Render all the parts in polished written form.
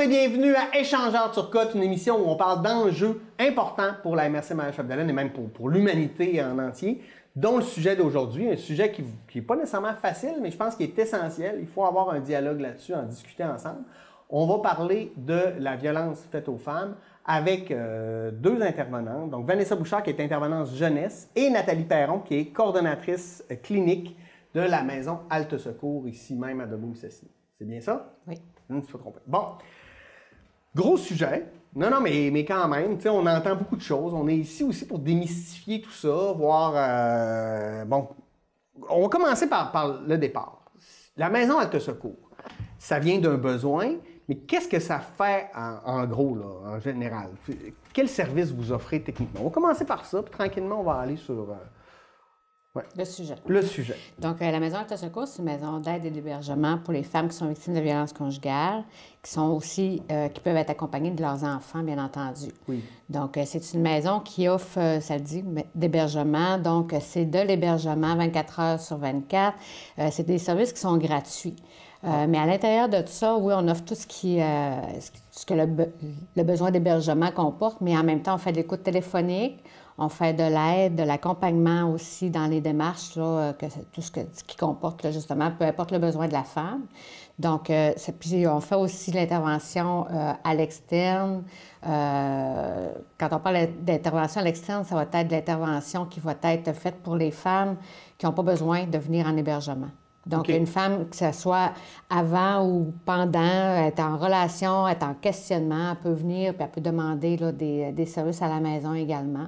Bonjour et bienvenue à Échangeurs Turcotte, une émission où on parle d'enjeux importants pour la MRC Marie-Chapdelaine et même pour l'humanité en entier, dont le sujet d'aujourd'hui, un sujet qui n'est pas nécessairement facile, mais je pense qu'il est essentiel. Il faut avoir un dialogue là-dessus, en discuter ensemble. On va parler de la violence faite aux femmes avec deux intervenantes. Donc, Vanessa Bouchard, qui est intervenante jeunesse, et Nathalie Perron, qui est coordonnatrice clinique de la maison Halte Secours, ici même à Debout-Cessy. C'est bien ça? Oui. Je ne me suis pas trompé. Bon. Gros sujet. Non, mais quand même, tu sais, on entend beaucoup de choses. On est ici aussi pour démystifier tout ça, voir... bon, on va commencer par le départ. La maison Halte Secours, ça vient d'un besoin, mais qu'est-ce que ça fait en gros, là, en général? Quel service vous offrez techniquement? On va commencer par ça, puis tranquillement, on va aller sur... Ouais. Le sujet. Le sujet. Donc, la maison Halte Secours, c'est une maison d'aide et d'hébergement pour les femmes qui sont victimes de violences conjugales, qui sont aussi, qui peuvent être accompagnées de leurs enfants, bien entendu. Oui. Donc, c'est une maison qui offre, ça le dit, d'hébergement. Donc, c'est de l'hébergement 24 heures sur 24. C'est des services qui sont gratuits. Mais à l'intérieur de tout ça, oui, on offre tout ce que le besoin d'hébergement comporte, mais en même temps, on fait de l'écoute téléphonique, on fait de l'aide, de l'accompagnement aussi dans les démarches, là, tout ce qui comporte, là, justement, peu importe le besoin de la femme. Donc, puis on fait aussi l'intervention à l'externe. Quand on parle d'intervention à l'externe, ça va être l'intervention qui va être faite pour les femmes qui n'ont pas besoin de venir en hébergement. Donc, Okay. Une femme, que ce soit avant ou pendant, elle est en relation, elle est en questionnement, elle peut venir puis elle peut demander là, des services à la maison également.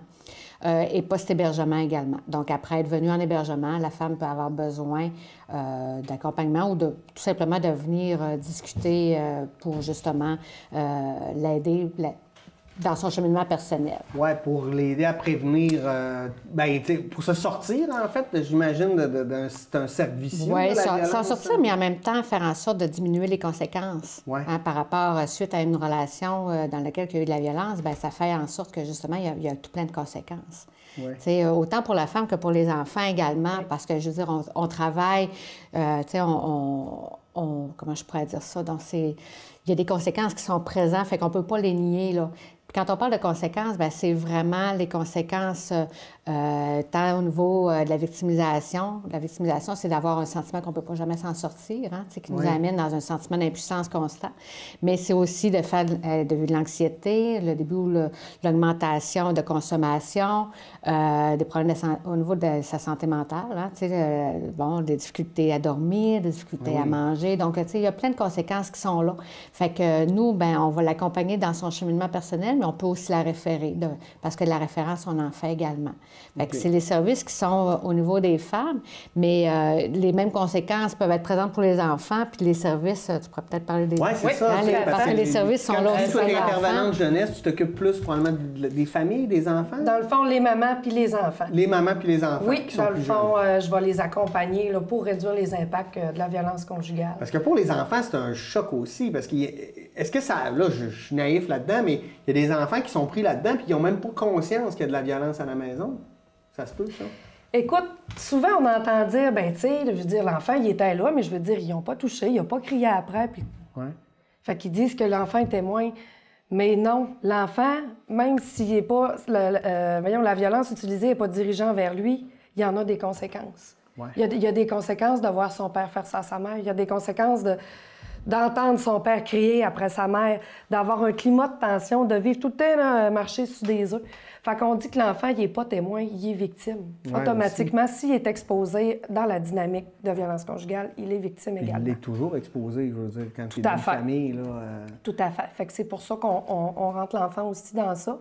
Et post-hébergement également. Donc, après être venue en hébergement, la femme peut avoir besoin d'accompagnement ou tout simplement de venir discuter pour justement l'aider dans son cheminement personnel. Oui, pour l'aider à prévenir, pour se sortir, en fait, j'imagine, d'un cercle vicieux. Oui, s'en sortir, mais en même temps, faire en sorte de diminuer les conséquences. Ouais. Hein, par rapport, suite à une relation dans laquelle il y a eu de la violence, bien, ça fait en sorte que, justement, il y a tout plein de conséquences. Ouais. Autant pour la femme que pour les enfants également, parce que, je veux dire, on travaille, comment je pourrais dire ça, donc il y a des conséquences qui sont présentes, fait qu'on ne peut pas les nier, là. Quand on parle de conséquences, bien, c'est vraiment les conséquences tant au niveau de la victimisation. La victimisation, c'est d'avoir un sentiment qu'on ne peut pas jamais s'en sortir, hein, qui nous amène dans un sentiment d'impuissance constant. Mais c'est aussi de faire de l'anxiété, le début ou l'augmentation de consommation, des problèmes au niveau de sa santé mentale, hein, des difficultés à dormir, des difficultés à manger. Donc, il y a plein de conséquences qui sont là. Fait que nous, bien, on va l'accompagner dans son cheminement personnel, mais on peut aussi la référer, parce que de la référence, on en fait également. Fait que c'est les services qui sont au niveau des femmes, mais les mêmes conséquences peuvent être présentes pour les enfants, puis les services, tu pourrais peut-être parler des... Oui, c'est ça. Parce que les services sont là aussi pour les enfants. Quand tu es intervenante jeunesse, tu t'occupes plus probablement des familles, des enfants? Dans le fond, les mamans puis les enfants. Les mamans puis les enfants. Oui, qui sont dans le plus fond, jeunes. je vais les accompagner là, pour réduire les impacts de la violence conjugale. Parce que pour les enfants, c'est un choc aussi, parce que est-ce que ça... Là, je suis naïf là-dedans, mais il y a des enfants qui sont pris là-dedans puis qui n'ont même pas conscience qu'il y a de la violence à la maison. Ça se peut, ça? Écoute, souvent, on entend dire, ben tu sais, je veux dire, l'enfant, il était là, mais je veux dire, ils n'ont pas touché, il n'a pas crié après, puis... Ouais. Fait qu'ils disent que l'enfant est témoin. Mais non, l'enfant, même s'il n'est pas... la violence utilisée n'est pas dirigée vers lui, il y en a des conséquences. Ouais. Il y a des conséquences de voir son père faire ça à sa mère. Il y a des conséquences d'entendre son père crier après sa mère, d'avoir un climat de tension, de vivre tout le temps là, marcher sur des œufs. Fait qu'on dit que l'enfant, il n'est pas témoin, il est victime. Ouais, automatiquement, s'il est exposé dans la dynamique de violence conjugale, il est victime également. Il est toujours exposé, je veux dire, quand il est dans une famille. Là, Tout à fait. Fait que c'est pour ça qu'on rentre l'enfant aussi dans ça.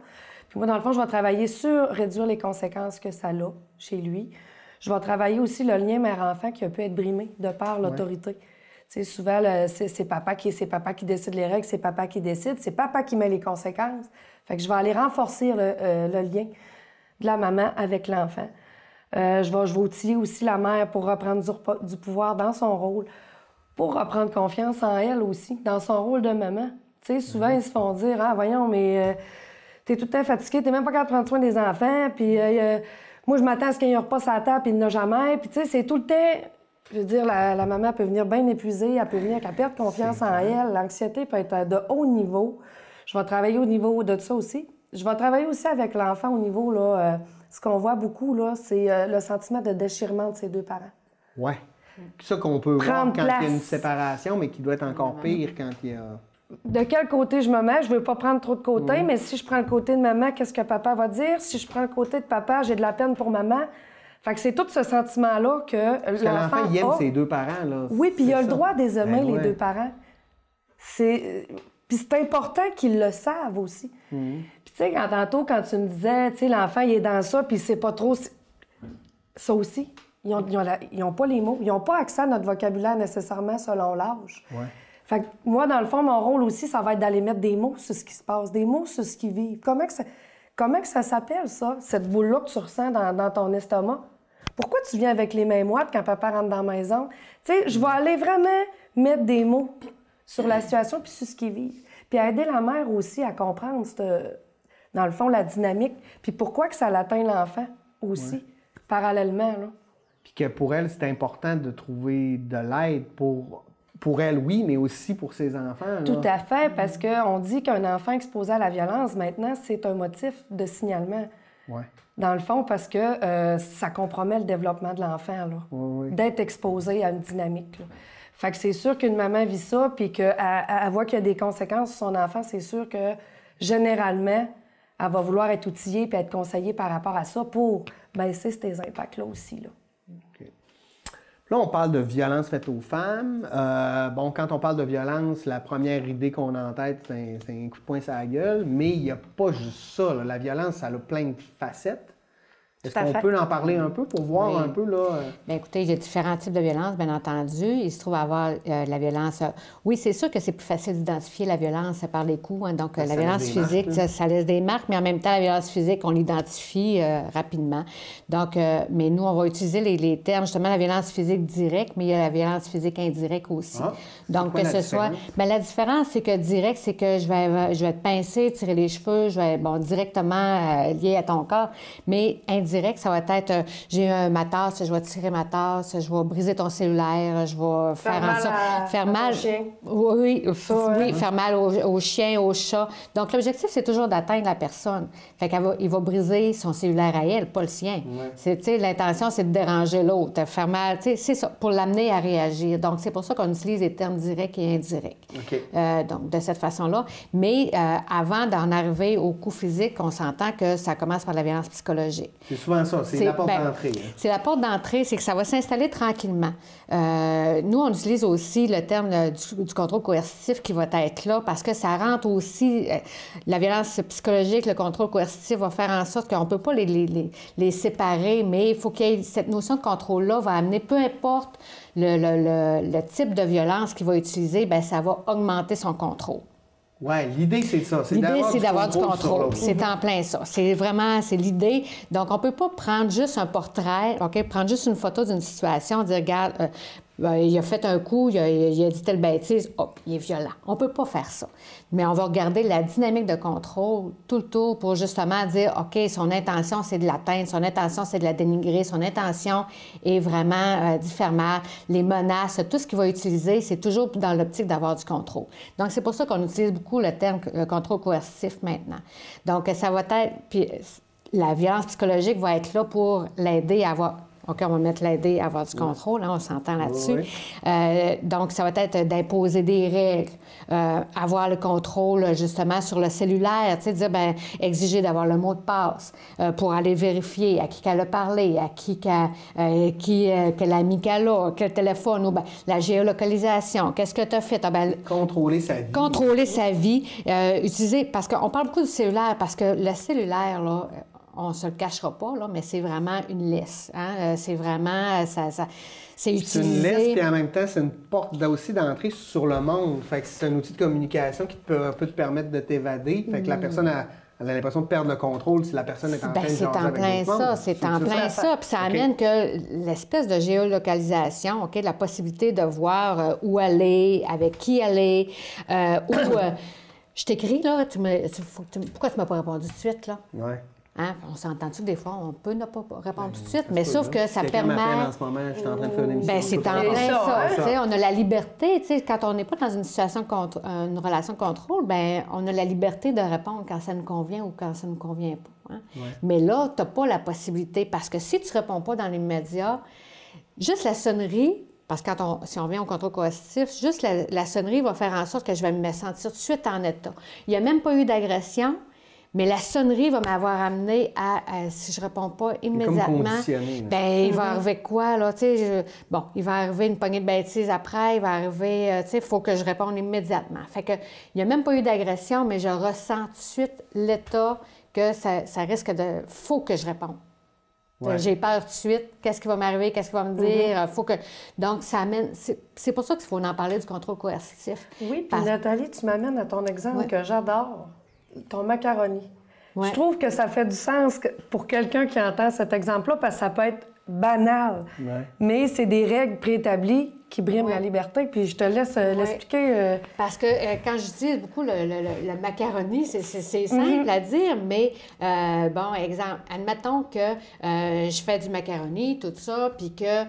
Puis moi, dans le fond, je vais travailler sur réduire les conséquences que ça a chez lui. Je vais travailler aussi le lien mère-enfant qui a pu être brimé de par l'autorité. Tu sais, souvent, c'est papa qui décide les règles, c'est papa qui décide, c'est papa qui met les conséquences. Fait que je vais aller renforcer le lien de la maman avec l'enfant. Je vais outiller aussi la mère pour reprendre du pouvoir dans son rôle, pour reprendre confiance en elle aussi, dans son rôle de maman. Tu sais, souvent, ils se font dire « Ah, voyons, mais t'es tout le temps fatigué, t'es même pas capable de prendre soin des enfants, puis moi, je m'attends à ce qu'il y ait un repas sur la table, puis il n'y en a jamais. » Puis tu sais, c'est tout le temps Je veux dire, la maman peut venir bien épuisée, elle peut venir qu'elle perde confiance en elle. L'anxiété peut être de haut niveau. Je vais travailler au niveau de ça aussi. Je vais travailler aussi avec l'enfant au niveau, là, ce qu'on voit beaucoup, là, c'est le sentiment de déchirement de ses deux parents. Oui. C'est ça qu'on peut voir quand place. il y a une séparation, mais qui doit être encore pire quand il y a... De quel côté je me mets? Je veux pas prendre trop de côté, mais si je prends le côté de maman, qu'est-ce que papa va dire? Si je prends le côté de papa, j'ai de la peine pour maman. Fait que c'est tout ce sentiment-là que Parce que l'enfant, il aime ses deux parents, là. Oui, puis il a le droit des aimer, Ben les deux parents. Puis c'est important qu'ils le savent aussi. Puis tu sais, tantôt, quand tu me disais, tu sais, l'enfant, il est dans ça, puis c'est pas trop... Ça aussi, ils ont pas les mots. Ils n'ont pas accès à notre vocabulaire nécessairement selon l'âge. Ouais. Fait que moi, dans le fond, mon rôle aussi, ça va être d'aller mettre des mots sur ce qui se passe, des mots sur ce qu'ils vivent. Comment que ça s'appelle, ça, cette boule-là que tu ressens dans ton estomac? Pourquoi tu viens avec les mains moites quand papa rentre dans la maison? Tu sais, je vais aller vraiment mettre des mots sur la situation puis sur ce qu'ils vivent. Puis aider la mère aussi à comprendre, dans le fond, la dynamique. Puis pourquoi que ça l'atteint l'enfant aussi, parallèlement, là. Puis que pour elle, c'est important de trouver de l'aide pour elle, oui, mais aussi pour ses enfants. Là. Tout à fait, parce qu'on dit qu'un enfant exposé à la violence, maintenant, c'est un motif de signalement. Ouais. Dans le fond, parce que ça compromet le développement de l'enfant, là. Oui. D'être exposé à une dynamique, là. Fait que c'est sûr qu'une maman vit ça, puis qu'elle voit qu'il y a des conséquences sur son enfant, c'est sûr que, généralement, elle va vouloir être outillée puis être conseillée par rapport à ça pour baisser ces impacts-là aussi, là. Okay. Là, on parle de violence faite aux femmes. Quand on parle de violence, la première idée qu'on a en tête, c'est un coup de poing sur la gueule, mais il n'y a pas juste ça, là. La violence, ça a plein de facettes. Est-ce qu'on peut en parler un peu pour voir un peu, là? Bien, écoutez, il y a différents types de violence, bien entendu. Il se trouve avoir la violence... Oui, c'est sûr que c'est plus facile d'identifier la violence par les coups. Hein. Donc, la violence physique, ça laisse des marques, mais en même temps, la violence physique, on l'identifie rapidement. Donc, mais nous, on va utiliser les termes, justement, la violence physique directe, mais il y a la violence physique indirecte aussi. Ah, donc, que ce soit... Bien, la différence, c'est que direct, c'est que je vais te pincer, tirer les cheveux, je vais, directement lié à ton corps, mais indirect, ça va être, j'ai ma tasse, je vais tirer ma tasse, je vais briser ton cellulaire, je vais faire mal. Oui, faire mal au chien, au chat. Donc, l'objectif, c'est toujours d'atteindre la personne. Fait qu'il va briser son cellulaire à elle, pas le sien. Ouais. L'intention, c'est de déranger l'autre, faire mal, c'est ça, pour l'amener à réagir. Donc, c'est pour ça qu'on utilise les termes directs et indirects. Okay. Donc, de cette façon-là. Mais avant d'en arriver au coup physique, on s'entend que ça commence par la violence psychologique. C'est souvent ça, c'est la porte d'entrée. C'est la porte d'entrée, c'est que ça va s'installer tranquillement. Nous, on utilise aussi le terme du contrôle coercitif qui va être là parce que ça rentre aussi... la violence psychologique, le contrôle coercitif va faire en sorte qu'on ne peut pas les séparer, mais il faut qu'il y ait cette notion de contrôle-là va amener, peu importe le type de violence qu'il va utiliser, bien, ça va augmenter son contrôle. Oui, l'idée, c'est ça. L'idée, c'est d'avoir du contrôle. C'est en plein ça. C'est l'idée. Donc, on ne peut pas prendre juste un portrait, OK, prendre juste une photo d'une situation, dire, regarde, il a fait un coup, il a dit telle bêtise, hop, il est violent. On ne peut pas faire ça. Mais on va regarder la dynamique de contrôle tout le tour pour justement dire, OK, son intention, c'est de l'atteindre, son intention, c'est de la dénigrer, son intention est vraiment d'y faire mal. Les menaces, tout ce qu'il va utiliser, c'est toujours dans l'optique d'avoir du contrôle. Donc, c'est pour ça qu'on utilise beaucoup le terme contrôle coercitif maintenant. Donc, ça va être... Puis, la violence psychologique va être là pour l'aider à avoir... OK, on va mettre l'aider à avoir du contrôle, hein, on s'entend là-dessus. Donc, ça va être d'imposer des règles, avoir le contrôle, justement, sur le cellulaire, tu sais, dire, bien, exiger d'avoir le mot de passe pour aller vérifier à qui qu'elle a parlé, à quel ami qu'elle a, quel téléphone, ou bien, la géolocalisation, qu'est-ce que tu as fait? Ah, bien, contrôler sa vie. Contrôler sa vie, utiliser, parce qu'on parle beaucoup du cellulaire, parce que le cellulaire, là, on ne se le cachera pas, là, mais c'est vraiment une laisse. Hein? C'est vraiment... c'est utilisé... C'est une laisse, puis en même temps, c'est une porte aussi d'entrée sur le monde. Fait que c'est un outil de communication qui peut te permettre de t'évader. Fait que la personne a l'impression de perdre le contrôle si la personne est en train de jaser avec d'autres mondes. C'est en plein ça. Puis ça amène que l'espèce de géolocalisation, OK, la possibilité de voir où aller, avec qui aller, où... je t'écris, là, pourquoi tu ne m'as pas répondu tout de suite, là? Oui. Hein? On s'entend-tu que des fois, on peut ne pas répondre tout de suite, mais sauf que ça permet... en ce moment, je suis en train de faire une émission. Bien, c'est en plein ça. On a la liberté, tu sais, quand on n'est pas dans une situation, une relation de contrôle, bien, on a la liberté de répondre quand ça nous convient ou quand ça ne nous convient pas. Hein? Ouais. Mais là, tu n'as pas la possibilité, parce que si tu ne réponds pas dans l'immédiat, juste la sonnerie, parce que si on vient au contrôle coercitif, juste la sonnerie va faire en sorte que je vais me sentir tout de suite en état. Il n'y a même pas eu d'agression, mais la sonnerie va m'avoir amené si je ne réponds pas immédiatement, bien, il va arriver quoi, là, tu sais, bon, il va arriver une poignée de bêtises après, il va arriver, tu sais, il faut que je réponde immédiatement. Fait que, il n'y a même pas eu d'agression, mais je ressens tout de suite l'état que ça risque de... faut que je réponde. Ouais. J'ai peur tout de suite, qu'est-ce qui va m'arriver, qu'est-ce qu'il va me dire, faut que... Donc, ça amène... C'est pour ça qu'il faut en parler du contrôle coercitif. Oui, puis Nathalie, tu m'amènes à ton exemple que j'adore. Ton macaroni. Ouais. Je trouve que ça fait du sens pour quelqu'un qui entend cet exemple-là, parce que ça peut être banal, mais c'est des règles préétablies qui briment la liberté. Puis je te laisse l'expliquer. Parce que quand je dis beaucoup le macaroni, c'est simple à dire, mais bon, exemple, admettons que je fais du macaroni, tout ça, puis que,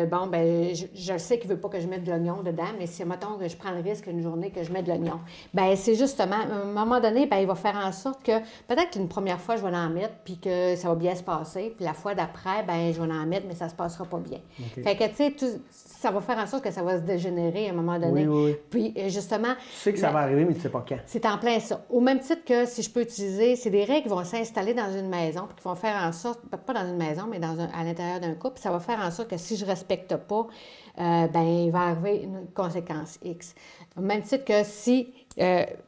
bon, ben je sais qu'il ne veut pas que je mette de l'oignon dedans, mais si, mettons, que je prends le risque une journée que je mette de l'oignon, bien, c'est justement, à un moment donné, bien, il va faire en sorte que, peut-être qu'une première fois, je vais en mettre, puis que ça va bien se passer, puis la fois d'après, bien, je vais en mettre, mais ça se passera pas bien. Okay. Fait que, tu sais, ça va faire en sorte que ça va se dégénérer à un moment donné. Oui. Puis, justement... Tu sais que ça va arriver, mais tu ne sais pas quand. C'est en plein ça. Au même titre que, si je peux utiliser, c'est des règles qui vont s'installer dans une maison, puis qui vont faire en sorte, pas dans une maison, mais à l'intérieur d'un couple, ça va faire en sorte que si je ne respecte pas, bien, il va arriver une conséquence X. Au même titre que si,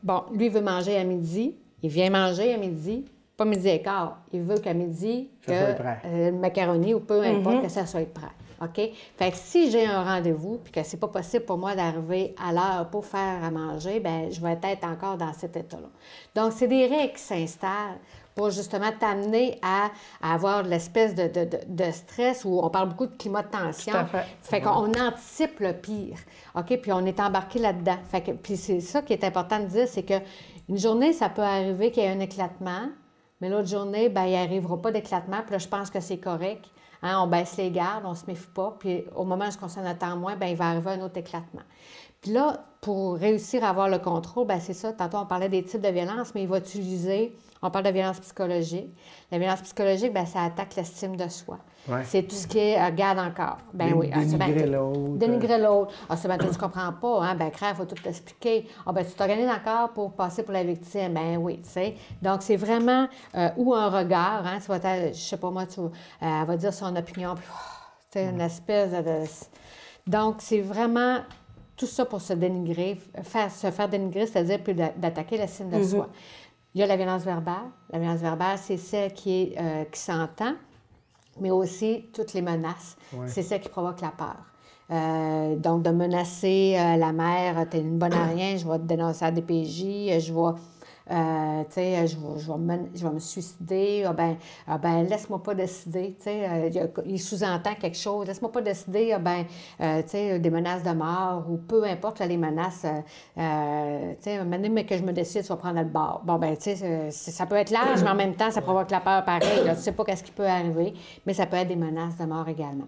bon, lui veut manger à midi, il vient manger à midi, pas midi et quart, il veut qu'à midi, le macaroni ou peu importe, que ça soit prêt. OK? Fait que si j'ai un rendez-vous puis que c'est pas possible pour moi d'arriver à l'heure pour faire à manger, bien, je vais être encore dans cet état-là. Donc, c'est des règles qui s'installent pour justement t'amener à avoir l'espèce de stress où on parle beaucoup de climat de tension. Tout à fait. Fait qu'on anticipe le pire. OK? Puis on est embarqué là-dedans. Fait que, puis c'est ça qui est important de dire, c'est qu'une journée, ça peut arriver qu'il y ait un éclatement, mais l'autre journée, bien, il n'y arrivera pas d'éclatement. Puis là, je pense que c'est correct. Hein, on baisse les gardes, on ne se méfie pas, puis au moment où on s'en attend moins, bien, il va arriver un autre éclatement. Puis là, pour réussir à avoir le contrôle, bien, c'est ça, tantôt on parlait des types de violence, mais il va utiliser, on parle de violence psychologique. La violence psychologique, bien, ça attaque l'estime de soi. Ouais. C'est tout ce qui est garde encore. Ben oui. Dénigrer l'autre. Dénigrer l'autre. Ah, c'est bien, tu ne comprends pas, hein? Ben crève, il faut tout t'expliquer. Ah, ben tu t'organises encore pour passer pour la victime. Ben oui, tu sais. Donc, c'est vraiment, ou un regard, hein? Tu vas je sais pas moi, elle va dire son opinion, puis, tu sais, une espèce de... Donc, c'est vraiment tout ça pour se dénigrer, se faire dénigrer, c'est-à-dire puis d'attaquer l'estime de soi. Il y a la violence verbale. La violence verbale, c'est celle qui s'entend, mais aussi toutes les menaces. Ouais. C'est celle qui provoque la peur. Donc, de menacer la mère, t'es une bonne à rien, je vais te dénoncer à DPJ, je vais... tu sais, je vais me suicider, ben laisse-moi pas décider, tu sais, il sous-entend quelque chose, laisse-moi pas décider, tu sais, des menaces de mort ou peu importe là, les menaces, tu sais, même que je me décide, tu vas prendre le bord. Bon, ben tu sais, ça peut être large, mais en même temps, ça provoque la peur pareil, là, tu sais pas qu'est-ce qui peut arriver, mais ça peut être des menaces de mort également.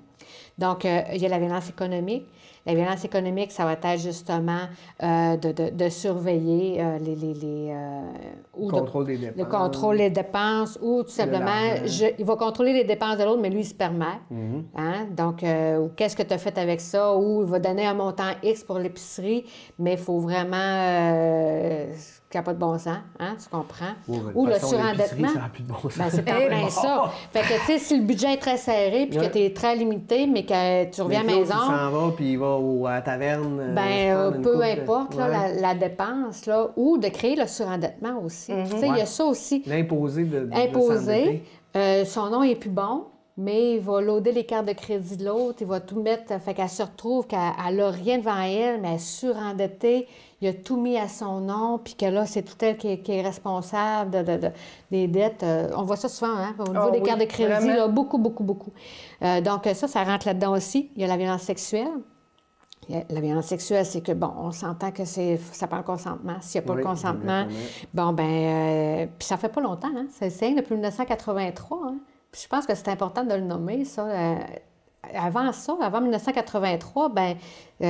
Donc, il y a la violence économique. La violence économique, ça va être justement de surveiller le contrôle des dépenses. Le contrôle des dépenses ou tout simplement, il va contrôler les dépenses de l'autre, mais lui, il se permet. Hein? Donc, qu'est-ce que tu as fait avec ça? Ou il va donner un montant X pour l'épicerie, mais il faut vraiment... qui n'a pas de bon sens, hein, tu comprends? Oui, ou le surendettement. Ça n'a plus de bon sens. Ben, c'est en plein ça. Fait que, tu sais, si le budget est très serré puis que tu es très limité, mais que tu reviens à la maison... Il s'en va puis il va à la taverne... peu importe la dépense, là, ou de créer le surendettement aussi. Tu sais, il y a ça aussi. L'imposer de Imposer. Son nom est plus bon, mais il va loader les cartes de crédit de l'autre, il va tout mettre, fait qu'elle se retrouve qu'elle n'a rien devant elle, mais elle est surendettée, il a tout mis à son nom, puis que là, c'est tout elle qui est responsable des dettes. On voit ça souvent, hein, au niveau des cartes de crédit, là, beaucoup. Donc ça rentre là-dedans aussi. Il y a la violence sexuelle. La violence sexuelle, c'est que, bon, on s'entend que ça prend le consentement. S'il n'y a pas le consentement, bon, puis ça fait pas longtemps, hein? C'est depuis 1983, hein? Puis je pense que c'est important de le nommer, ça. Avant 1983,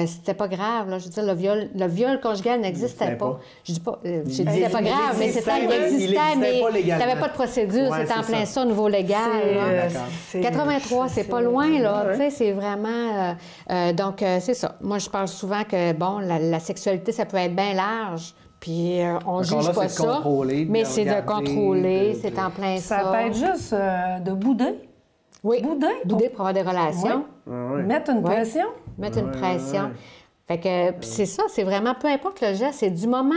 c'était pas grave, là. Je veux dire, le viol conjugal n'existait pas. Je dis pas, j'ai dit c'était pas grave, mais c'était qu'il existait, mais il n'y avait pas de procédure. C'était en plein ça au niveau légal. 83, c'est pas loin, là. Tu sais, c'est vraiment... donc, c'est ça. Moi, je parle souvent que, bon, la sexualité, ça peut être bien large. Puis on ne juge pas ça, mais c'est de contrôler, c'est en plein ça. Ça peut être juste de bouder. Oui, bouder pour avoir des relations. Oui. Mettre une pression. Mettre une pression. Fait que c'est ça, c'est vraiment, peu importe le geste, c'est du moment...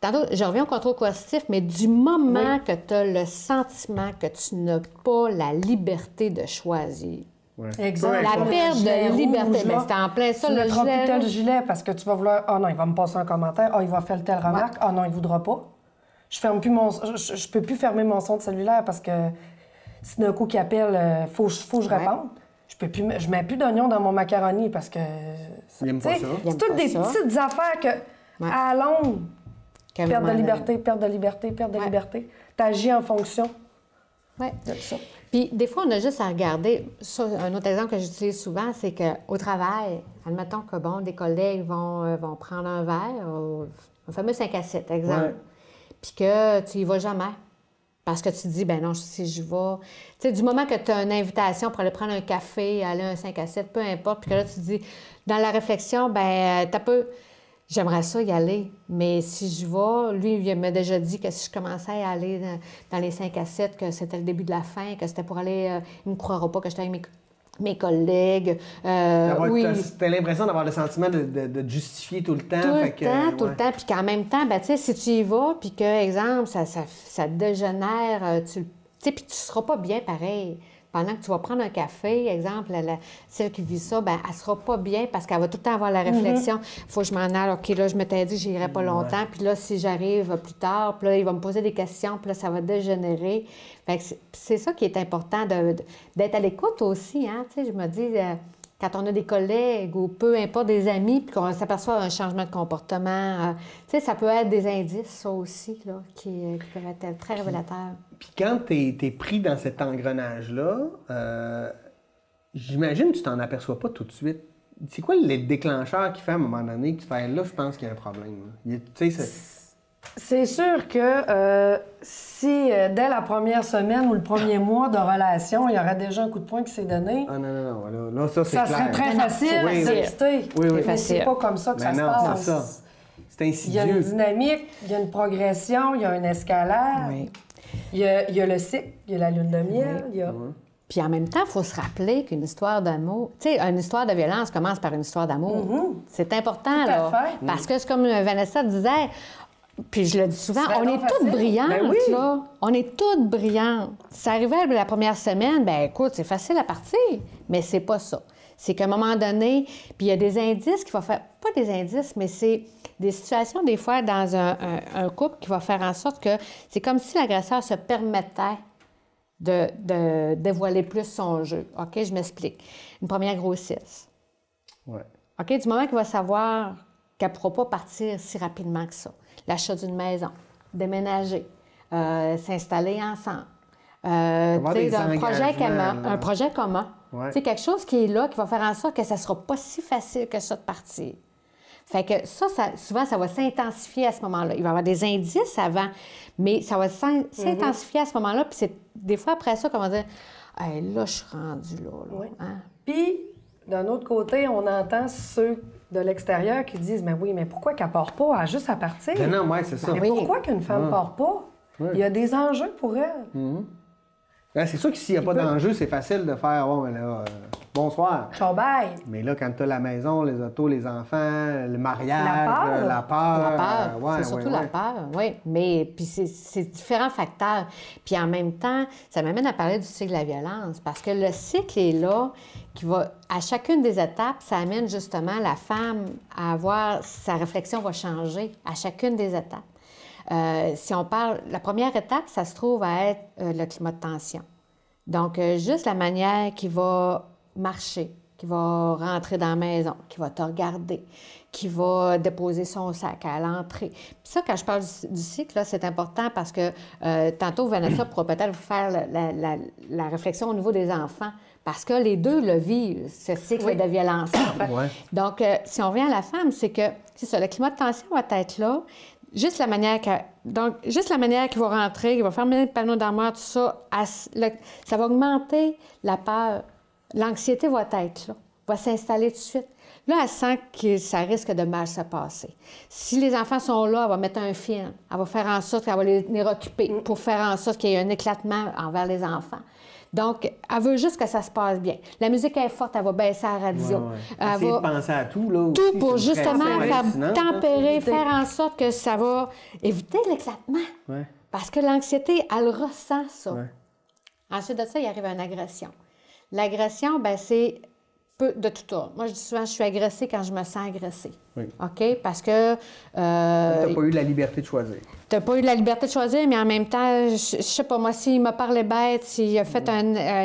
Tantôt, je reviens au contrôle coercitif, mais du moment que tu as le sentiment que tu n'as pas la liberté de choisir. Ouais. Exact. La perte de liberté. Mais c'est en plein ça, le gilet. Tu ne mettras plus tel gilet parce que tu vas vouloir... Ah non, il va me passer un commentaire. Ah, il va faire telle remarque. Ah non, il ne voudra pas. Je peux plus fermer mon son de cellulaire parce que si d'un coup qu'il appelle, faut que je réponde. Je mets plus d'oignons dans mon macaroni parce que... Il n'aime pas ça. C'est toutes des petites affaires que, à longue, perte de liberté. T'agis en fonction de ça. Puis, des fois, on a juste à regarder. Ça, un autre exemple que j'utilise souvent, c'est qu'au travail, admettons que, bon, des collègues vont prendre un verre, un fameux 5 à 7, exemple, puis que tu y vas jamais. Parce que tu te dis, ben non, si je vais... Tu sais, du moment que tu as une invitation pour aller prendre un café, aller à un 5 à 7, peu importe, puis que là, tu te dis, dans la réflexion, ben t'as peu... J'aimerais ça y aller, mais si je vais, lui, il m'a déjà dit que si je commençais à aller dans les 5 à 7, que c'était le début de la fin, que c'était pour aller... il ne me croira pas que j'étais avec mes collègues. T'as l'impression d'avoir le sentiment de justifier tout le temps. Tout le temps. Puis qu'en même temps, ben, tu sais, si tu y vas, puis que, exemple, ça dégénère, tu sais, puis tu ne seras pas bien pareil. Pendant que tu vas prendre un café, exemple, celle qui vit ça, ben elle ne sera pas bien parce qu'elle va tout le temps avoir la réflexion. Il faut que je m'en aille. OK, là, je m'étais dit que je n'irai pas longtemps. Puis là, si j'arrive plus tard, puis là, il va me poser des questions, puis là, ça va dégénérer. Fait que c'est ça qui est important, d'être à l'écoute aussi. Hein? Tu sais, je me dis, quand on a des collègues ou peu importe des amis, puis qu'on s'aperçoit un changement de comportement, tu sais, ça peut être des indices, ça aussi, là, qui peuvent être très révélateurs. Puis quand tu es pris dans cet engrenage-là, j'imagine que tu t'en aperçois pas tout de suite. C'est quoi les déclencheurs qui fait à un moment donné que tu fais là, je pense qu'il y a un problème? C'est sûr que si dès la première semaine ou le premier mois de relation, il y aurait déjà un coup de poing qui s'est donné. Ah non. Là, ça, c'est clair. Ça serait très facile de quitter. Oui. Mais c'est pas comme ça que ça se passe. C'est ça. C'est insidieux. Il y a une dynamique, il y a une progression, il y a une escalade. Oui. Il y a le cycle, il y a la lune de miel, il y a... Puis en même temps, il faut se rappeler qu'une histoire d'amour... Tu sais, une histoire de violence commence par une histoire d'amour. C'est important, là. Parce que c'est comme Vanessa disait... Puis je le dis souvent, on est toutes brillantes, là. On est toutes brillantes. Ça arrivait la première semaine, bien, écoute, c'est facile à partir, mais c'est pas ça. C'est qu'à un moment donné, puis il y a des indices qui vont faire... Pas des indices, mais c'est des situations, des fois, dans un couple qui va faire en sorte que c'est comme si l'agresseur se permettait de dévoiler plus son jeu. OK, je m'explique. Une première grossesse. Ouais. OK, du moment qu'il va savoir qu'elle ne pourra pas partir si rapidement que ça. L'achat d'une maison, déménager, s'installer ensemble. Un projet commun. Ouais. C'est quelque chose qui est là, qui va faire en sorte que ça ne sera pas si facile que ça de partir. Fait que ça, souvent, ça va s'intensifier à ce moment-là. Il va y avoir des indices avant, mais ça va s'intensifier à ce moment-là. Puis c'est des fois après ça qu'on va dire hey, là, je suis rendue là. Oui. Hein? Puis, d'un autre côté, on entend ceux de l'extérieur qui disent mais oui, mais pourquoi qu'elle part pas? Elle a juste à partir. Non, c'est ça. Mais pourquoi qu'une femme ne part pas? Il y a des enjeux pour elle. C'est sûr que s'il n'y a pas d'enjeu, c'est facile de faire bon, ben là, bonsoir. Ciao, bye. Mais là, quand tu as la maison, les autos, les enfants, le mariage, la peur. La peur. C'est surtout la peur, oui. Mais puis c'est différents facteurs. Puis en même temps, ça m'amène à parler du cycle de la violence. Parce que le cycle est là, qui va, à chacune des étapes, ça amène justement la femme à avoir, sa réflexion va changer à chacune des étapes. Si on parle, la première étape, ça se trouve à être le climat de tension. Donc, juste la manière qui va marcher, qui va rentrer dans la maison, qui va te regarder, qui va déposer son sac à l'entrée. Puis ça, quand je parle du cycle, là, c'est important parce que tantôt, Vanessa pourra peut-être vous faire la réflexion au niveau des enfants, parce que les deux le vivent, ce cycle de violence. Ouais. Donc, si on revient à la femme, c'est que, c'est ça, le climat de tension va être là. Juste la manière qu'il va rentrer, qu'il va fermer le panneau d'armoire, tout ça, ça va augmenter la peur. L'anxiété va être là, va s'installer tout de suite. Là, elle sent que ça risque de mal se passer. Si les enfants sont là, elle va mettre un film. Elle va faire en sorte qu'elle va les recupper pour faire en sorte qu'il y ait un éclatement envers les enfants. Donc, elle veut juste que ça se passe bien. La musique est forte, elle va baisser la radio. Ouais. Elle Essayer va... de penser à tout, là, aussi. Tout pour justement faire tempérer, hein. faire en sorte que ça va éviter l'éclatement. Ouais. Parce que l'anxiété, elle ressent ça. Ouais. Ensuite de ça, il arrive une agression. L'agression, bien, c'est peu de tout ordre. Moi, je dis souvent, je suis agressée quand je me sens agressée. Oui. OK? Parce que... Tu n'as pas eu la liberté de choisir. Tu n'as pas eu la liberté de choisir, mais en même temps, je sais pas, moi, s'il m'a parlé bête, s'il a fait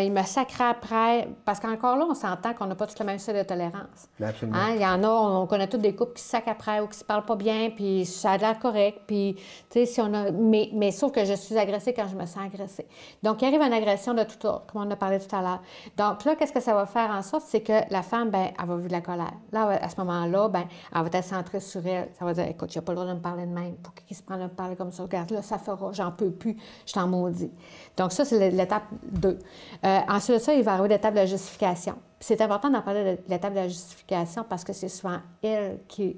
il m'a sacré après... Parce qu'encore là, on s'entend qu'on n'a pas tous le même seuil de tolérance. Absolument. Hein? Il y en a, on connaît tous des couples qui se sacrent après ou qui se parlent pas bien, puis ça a l'air correct, puis, tu sais, si on a... Mais sauf que je suis agressée quand je me sens agressée. Donc, il arrive une agression de tout ordre, comme on en a parlé tout à l'heure. Donc là, qu'est-ce que ça va faire en sorte? C'est que la femme, bien, elle va vivre de la colère. Là, à ce moment-là, bien, elle va être centrée sur elle. Ça va dire, écoute, j'ai pas le droit de me parler de même. Pour qui se prend de me parler comme ça? Regarde, là, ça fera, j'en peux plus, je t'en maudis. Donc ça, c'est l'étape 2. Ensuite de ça, il va arriver l'étape de la justification. Puis c'est important d'en parler de l'étape de la justification parce que c'est souvent elle qui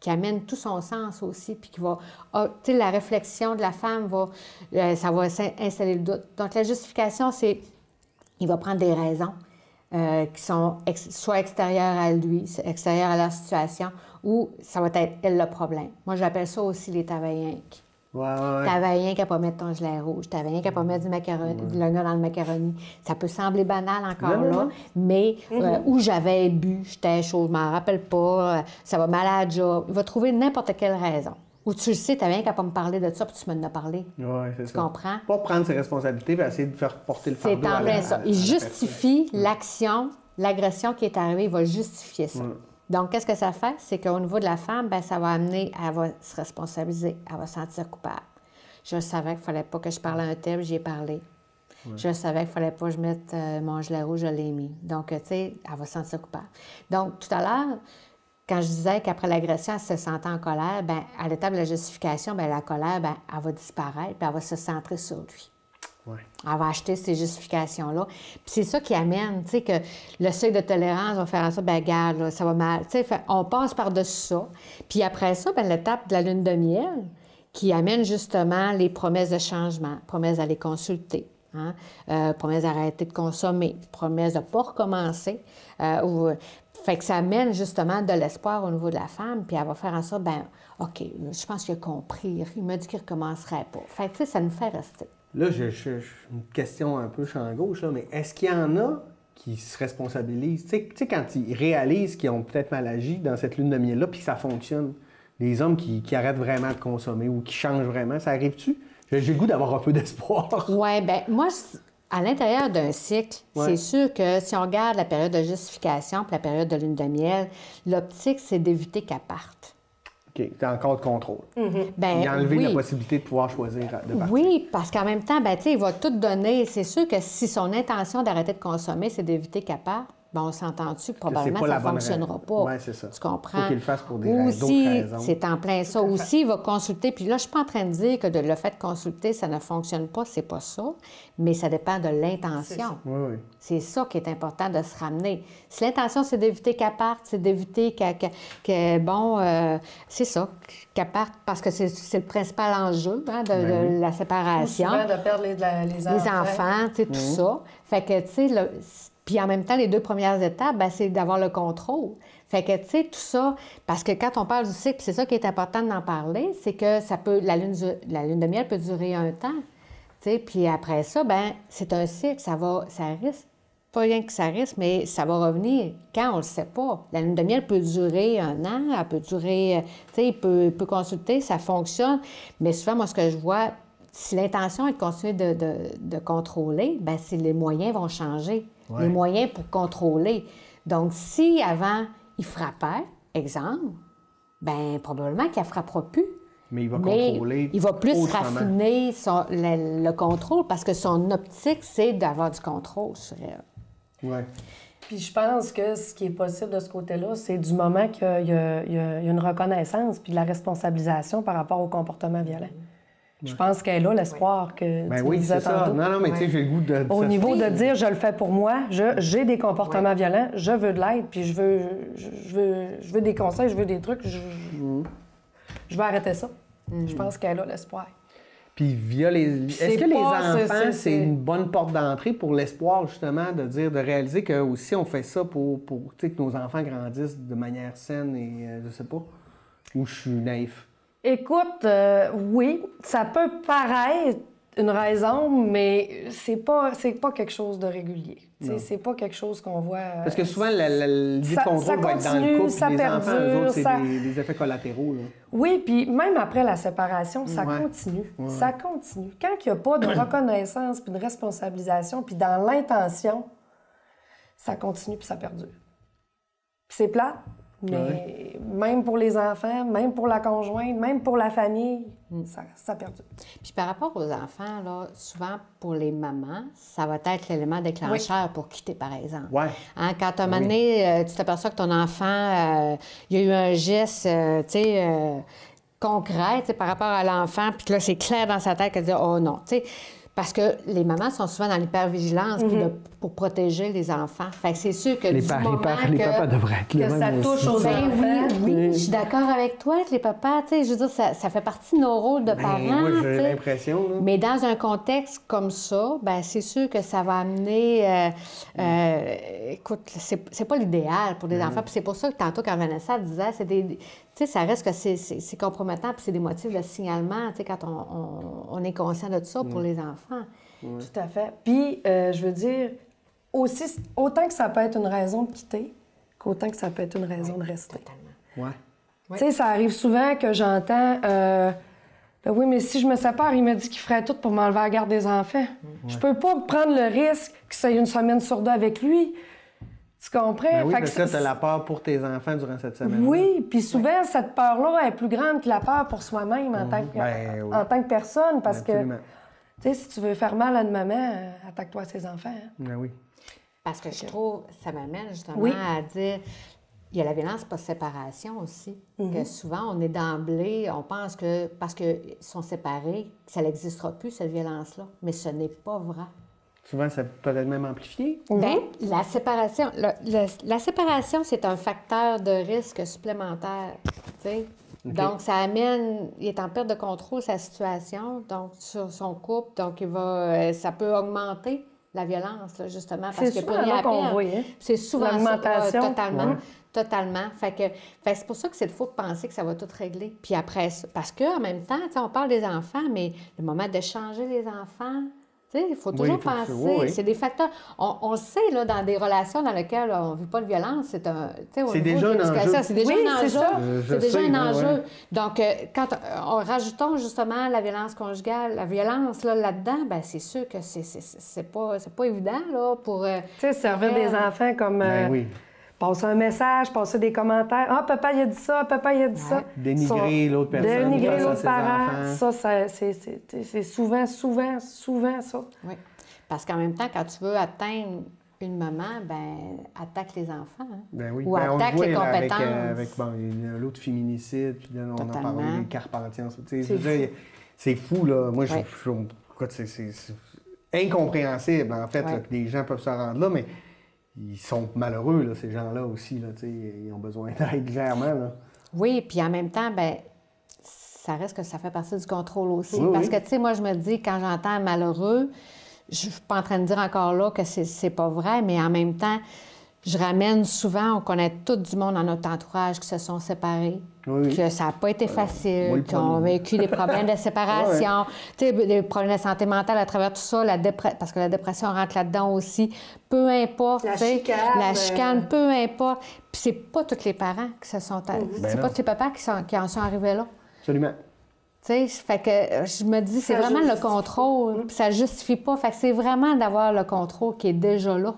amène tout son sens aussi, puis qui va... tu sais, la réflexion de la femme ça va installer le doute. Donc la justification, c'est... Il va prendre des raisons qui sont soit extérieures à lui, extérieures à leur situation, ou ça va être elle le problème. Moi, j'appelle ça aussi les tavaillinques. Ouais. T'avais rien qu'à pas mettre ton gilet rouge, t'avais rien qu'à pas mettre de l'oignon dans le macaroni. Ça peut sembler banal encore là, mais où j'avais bu, j'étais chaud, je m'en rappelle pas, ça va mal à la job. Il va trouver n'importe quelle raison. Ou tu le sais, t'avais rien qu'à pas me parler de ça, puis tu m'en as parlé. Oui, c'est ça. Tu comprends? Pas prendre ses responsabilités et essayer de faire porter le fardeau. C'est en plein ça. Il justifie l'action, l'agression qui est arrivée, il va justifier ça. Donc, qu'est-ce que ça fait? C'est qu'au niveau de la femme, bien, ça va amener, elle va se responsabiliser, elle va se sentir coupable. Je savais qu'il ne fallait pas que je parle à un tel, j'y ai parlé. Je savais qu'il ne fallait pas que je mette mon gilet rouge, je l'ai mis. Donc, tu sais, elle va se sentir coupable. Donc, tout à l'heure, quand je disais qu'après l'agression, elle se sentait en colère, bien, à l'étape de la justification, bien, la colère, bien, elle va disparaître, puis elle va se centrer sur lui. Ouais. Elle va acheter ces justifications-là. Puis c'est ça qui amène, tu sais, que le seuil de tolérance va faire en sorte, bien, regarde, là, ça va mal. Tu sais, on passe par-dessus ça. Puis après ça, bien, l'étape de la lune de miel qui amène justement les promesses de changement, promesses d'aller consulter, hein? Promesses d'arrêter de consommer, promesses de ne pas recommencer. Fait que ça amène justement de l'espoir au niveau de la femme, puis elle va faire en sorte, bien, OK, je pense qu'il a compris. Il m'a dit qu'il ne recommencerait pas. Fait que, tu sais, ça nous fait rester. Là, une question un peu champ gauche, là, mais est-ce qu'il y en a qui se responsabilisent? Tu sais, quand ils réalisent qu'ils ont peut-être mal agi dans cette lune de miel-là, puis que ça fonctionne, des hommes qui arrêtent vraiment de consommer ou qui changent vraiment, ça arrive-tu? J'ai le goût d'avoir un peu d'espoir. Oui, bien, moi, à l'intérieur d'un cycle, c'est sûr que si on regarde la période de justification puis la période de lune de miel, l'optique, c'est d'éviter qu'elle parte. OK, tu as encore de contrôle. Ben, Il a enlevé la possibilité de pouvoir choisir de partir. Oui, parce qu'en même temps, ben, il va tout donner. C'est sûr que si son intention d'arrêter de consommer, c'est d'éviter qu'elle parte, ben, on s'entend-tu, probablement ça ne fonctionnera pas. Oui, c'est ça. Tu comprends? Il faut qu'il le fasse pour d'autres raisons. C'est en plein ça. Aussi, il va consulter. Puis là, je ne suis pas en train de dire que le fait de consulter, ça ne fonctionne pas. C'est pas ça. Mais ça dépend de l'intention. Oui. C'est ça qui est important de se ramener. Si l'intention, c'est d'éviter qu'elle parte, c'est d'éviter c'est ça, qu'elle parte, parce que c'est le principal enjeu de la séparation. Souvent de perdre les enfants, tu sais, tout ça. Fait que, tu sais, puis en même temps, les 2 premières étapes, ben, c'est d'avoir le contrôle. Fait que, tu sais, tout ça, parce que quand on parle du cycle, c'est ça qui est important d'en parler, c'est que ça peut, la lune de miel peut durer un temps, tu sais, puis après ça, ben c'est un cycle, ça risque, pas rien que ça risque, mais ça va revenir quand on ne le sait pas. La lune de miel peut durer 1 an, elle peut durer, tu sais, il peut consulter, ça fonctionne, mais souvent, moi, ce que je vois, si l'intention est de continuer de contrôler, bien, les moyens vont changer. Ouais. Les moyens pour contrôler. Donc, si avant, il frappait, exemple, bien, probablement qu'il ne frappera plus. Mais il va contrôler. Il va plus autrement. raffiner le contrôle parce que son optique, c'est d'avoir du contrôle sur elle. Oui. Puis je pense que ce qui est possible de ce côté-là, c'est du moment qu'il y a une reconnaissance puis de la responsabilisation par rapport au comportement violent. Je pense qu'elle a l'espoir que Ben tu oui, disais c'est ça. tantôt. Non, mais tu sais, j'ai le goût de... Au niveau de dire, je le fais pour moi, j'ai des comportements violents, je veux de l'aide, puis je veux des conseils, je veux des trucs, je veux arrêter ça. Je pense qu'elle a l'espoir. Puis via les... Est-ce que les enfants, c'est une bonne porte d'entrée pour l'espoir, justement, de réaliser que aussi on fait ça pour tu sais, que nos enfants grandissent de manière saine et je sais pas, ou je suis naïf? Écoute, oui, ça peut paraître une raison, mais c'est pas quelque chose de régulier. C'est pas quelque chose qu'on voit... Parce que souvent, l'idée de contrôle va être dans le couple, ça puis les enfants, eux autres, c'est ça... des effets collatéraux. Là. Oui, puis même après la séparation, ça continue. Ouais. Ça continue. Quand il n'y a pas de reconnaissance puis de responsabilisation, puis dans l'intention, ça continue puis ça perdure. Puis c'est plate, mais même pour les enfants, même pour la conjointe, même pour la famille, ça perdure. Puis par rapport aux enfants, là, souvent pour les mamans, ça va être l'élément déclencheur pour quitter, par exemple. Ouais. Hein, quand à un moment donné, tu t'aperçois que ton enfant, il y a eu un geste, tu sais, concret, tu sais, par rapport à l'enfant, puis que là, c'est clair dans sa tête qu'elle dit « Oh non », tu sais. Parce que les mamans sont souvent dans l'hypervigilance pour protéger les enfants. Fait que c'est sûr que Les du moment les papas devraient être là. Que ça touche aux Ben enfants. oui, je suis d'accord avec toi que les papas, tu sais, je veux dire, ça fait partie de nos rôles de parents. Moi, tu j'ai sais. l'impression. Là. Mais dans un contexte comme ça, ben c'est sûr que ça va amener... écoute, c'est pas l'idéal pour les enfants. Puis c'est pour ça que tantôt, quand Vanessa disait, c'est des... Tu sais, ça reste que c'est compromettant, puis c'est des motifs de signalement, tu sais, quand on est conscient de tout ça pour les enfants. Tout à fait. Puis, je veux dire, aussi, autant que ça peut être une raison de quitter, qu'autant que ça peut être une raison de rester. Totalement. Ouais. Tu sais, ça arrive souvent que j'entends ben oui, mais si je me sépare, il m'a dit qu'il ferait tout pour m'enlever à la garde des enfants. Je peux pas prendre le risque que ça ait une semaine sur deux avec lui. Tu comprends? Ben oui, Fait parce que tu as la peur pour tes enfants durant cette semaine. Oui, puis souvent, cette peur-là est plus grande que la peur pour soi-même en tant que personne, parce Absolument. que, tu sais, si tu veux faire mal à une maman, attaque-toi à ses enfants. Hein. Ben oui. Parce que je trouve, ça m'amène justement Oui. à dire, il y a la violence post-séparation aussi. Que souvent, on est d'emblée, on pense que parce qu'ils sont séparés, ça n'existera plus, cette violence-là. Mais ce n'est pas vrai. Souvent, ça peut être même amplifié. Bien, la séparation, la séparation, c'est un facteur de risque supplémentaire. Tu sais. Donc, ça amène, il est en perte de contrôle sa situation, donc sur son couple, donc ça peut augmenter la violence, là, justement, parce qu'il n'y a plus rien à perdre. Hein? C'est souvent ça, l'augmentation. totalement. Totalement. Fait que c'est pour ça que c'est faux de penser que ça va tout régler. Puis après ça, parce qu'en même temps, tu sais, on parle des enfants, mais le moment d'échanger les enfants, tu sais, il faut toujours penser. Oui. C'est des facteurs. On le sait, là, dans des relations dans lesquelles on ne vit pas de violence, c'est un. C'est déjà un enjeu. C'est déjà un enjeu. C'est déjà un enjeu. Ouais. Donc, quand on rajoutons justement la violence conjugale, la violence là-dedans, bien, c'est sûr que c'est pas évident, là, pour. Tu sais, servir des enfants comme. Ben oui. Passer un message, passer des commentaires. Ah, papa, il a dit ça, papa, il a dit ça. Dénigrer l'autre personne. Dénigrer face à l'autre ses parent. enfants. Ça, c'est souvent ça. Oui. Parce qu'en même temps, quand tu veux atteindre une maman, ben attaque les enfants. Hein? Ben oui. Ou on attaque le voit, les là, compétences. avec l'autre féminicide, puis là, on en Totalement. parlait, les Carpentiens. C'est fou, là. Moi, écoute, c'est incompréhensible, en fait, là, que des gens peuvent se rendre là, mais ils sont malheureux, là, ces gens-là aussi. Là, ils ont besoin d'aide, clairement. Là. Oui, puis en même temps, ben ça reste que ça fait partie du contrôle aussi. Oui, parce oui. que, tu sais, moi, je me dis, quand j'entends malheureux, je suis pas en train de dire encore là que c'est pas vrai, mais en même temps, je ramène souvent, on connaît tout du monde dans notre entourage qui se sont séparés, Oui. que ça n'a pas été facile, Moi, le qui ont premier. vécu des problèmes de séparation, tu sais, des problèmes de santé mentale à travers tout ça, parce que la dépression rentre là-dedans aussi. Peu importe, La tu sais, chicane, la chicane, peu importe. Puis c'est pas tous les parents qui se sont... Ben c'est non. pas tous les papas qui en sont arrivés là. Absolument. Tu sais, fait que je me dis, c'est Ça vraiment le justifie contrôle, puis ça justifie pas. Fait que c'est vraiment d'avoir le contrôle qui est déjà là.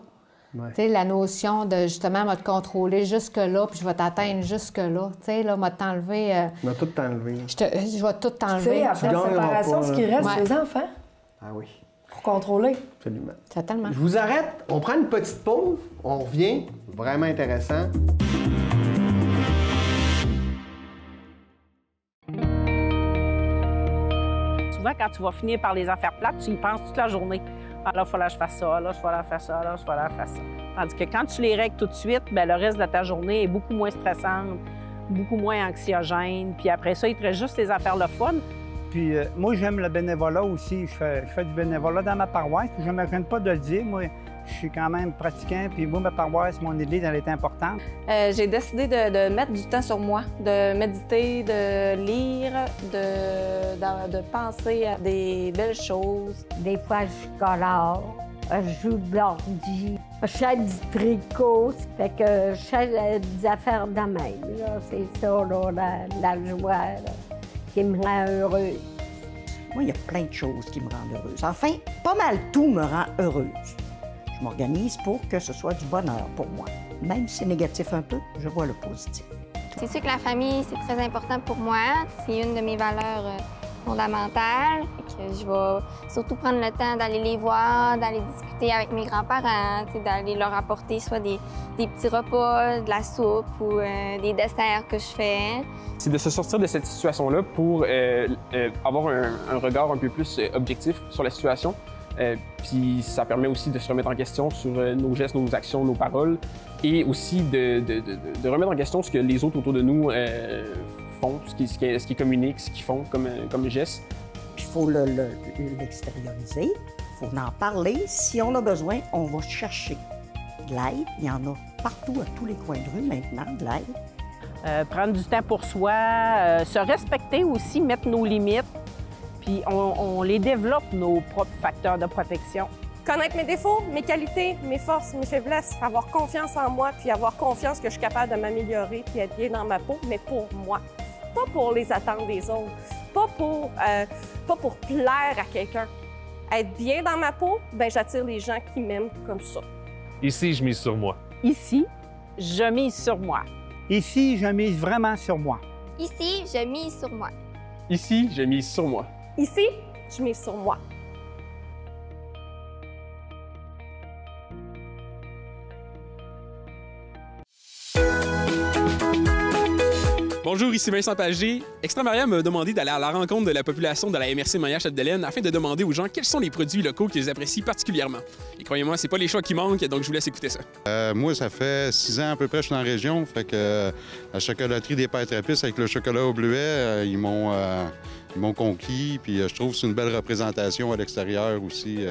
Ouais. Tu sais, la notion de, justement, m'a te contrôler jusque-là, puis je vais t'atteindre jusque-là. Tu sais, là, m'a t'enlever... On a tout t'enlevé. Je vais tout Tu sais, t'enlever. après la gagneras séparation, pas, ce qui là. reste, Ouais. c'est les enfants Ah oui, pour contrôler. absolument. Totalement. Je vous arrête, on prend une petite pause, on revient, vraiment intéressant. Souvent, quand tu vas finir par les affaires plates, tu y penses toute la journée. Ah là, il faut que je fasse ça, là, je vais faire ça, là, je vais faire ça. Tandis que quand tu les règles tout de suite, bien, le reste de ta journée est beaucoup moins stressante, beaucoup moins anxiogène. Puis après ça, il te reste juste les affaires le fun. Puis moi, j'aime le bénévolat aussi. Je fais du bénévolat dans ma paroisse. Puis je ne me gêne pas de le dire. Moi, je suis quand même pratiquant. Puis moi, ma paroisse, mon église, elle est importante. J'ai décidé de mettre du temps sur moi, de méditer, de lire, de penser à des belles choses. Des fois, je colore, je joue de l'ordi, je fais du tricot, fait que je fais des affaires de même. là. C'est ça, là, la joie là, qui me rend heureuse. Moi, il y a plein de choses qui me rendent heureuse. Enfin, pas mal tout me rend heureuse. Je m'organise pour que ce soit du bonheur pour moi. Même si c'est négatif un peu, je vois le positif. C'est sûr que la famille, c'est très important pour moi. C'est une de mes valeurs fondamentales. Fait que je vais surtout prendre le temps d'aller les voir, d'aller discuter avec mes grands-parents, d'aller leur apporter soit des petits repas, de la soupe ou des desserts que je fais. C'est de se sortir de cette situation-là pour avoir un regard un peu plus objectif sur la situation. Puis ça permet aussi de se remettre en question sur nos gestes, nos actions, nos paroles, et aussi de remettre en question ce que les autres autour de nous font, ce qu'ils communiquent, ce qu'ils font comme geste. Puis il faut l'extérioriser, il faut en parler. Si on a besoin, on va chercher de l'aide. Il y en a partout, à tous les coins de rue maintenant, de l'aide. Prendre du temps pour soi, se respecter aussi, mettre nos limites. Puis on les développe, nos propres facteurs de protection. Connaître mes défauts, mes qualités, mes forces, mes faiblesses, avoir confiance en moi, puis avoir confiance que je suis capable de m'améliorer puis être bien dans ma peau, mais pour moi. Pas pour les attentes des autres, pas pour plaire à quelqu'un. Être bien dans ma peau, bien, j'attire les gens qui m'aiment comme ça. Ici, je mise sur moi. Ici, je mise sur moi. Ici, je mise vraiment sur moi. Ici, je mise sur moi. Ici, je mise sur moi. Ici, je mise sur moi. Bonjour, ici Vincent Pagé. Extra Maria m'a demandé d'aller à la rencontre de la population de la MRC Maillard-Chapdelaine afin de demander aux gens quels sont les produits locaux qu'ils apprécient particulièrement. Et croyez-moi, c'est pas les choix qui manquent, donc je vous laisse écouter ça. Moi, ça fait 6 ans à peu près que je suis dans la région. Fait que la chocolaterie des Pères Trappistes avec le chocolat au bleuet, ils m'ont conquis. Puis je trouve que c'est une belle représentation à l'extérieur aussi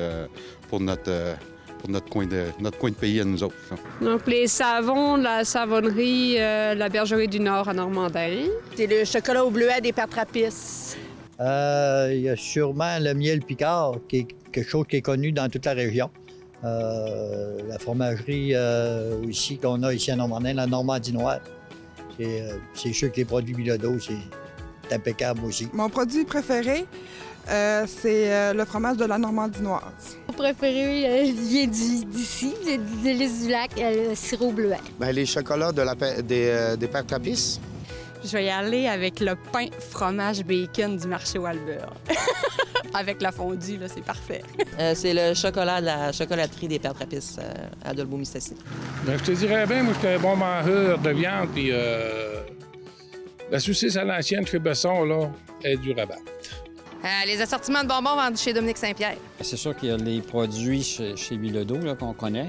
pour notre coin de pays à nous autres. Donc, les savons, la savonnerie, la bergerie du Nord à Normandin. C'est le chocolat au bleuet des Pères Trappistes. Il y a sûrement le miel Picard, qui est quelque chose qui est connu dans toute la région. La fromagerie aussi qu'on a ici à Normandin, la Normandie Noire. C'est sûr que les produits Bilodeau, c'est impeccable aussi. Mon produit préféré, c'est le fromage de la Normandie Noire. Mon préféré vient d'ici, des délices du lac, le sirop bleuet. Bien, les chocolats des Pères Trappistes. Je vais y aller avec le pain fromage bacon du marché Walbert. Avec la fondue, là, c'est parfait. C'est le chocolat de la chocolaterie des Pères Trappistes à Dolbeau-Mistassini. Ben, je te dirais bien, moi, j'étais un bon mangeur de viande, puis la saucisse à l'ancienne chez Besson, là, est du rabat. Les assortiments de bonbons vendus chez Dominique Saint-Pierre. C'est sûr qu'il y a les produits chez Bilodeau qu'on connaît.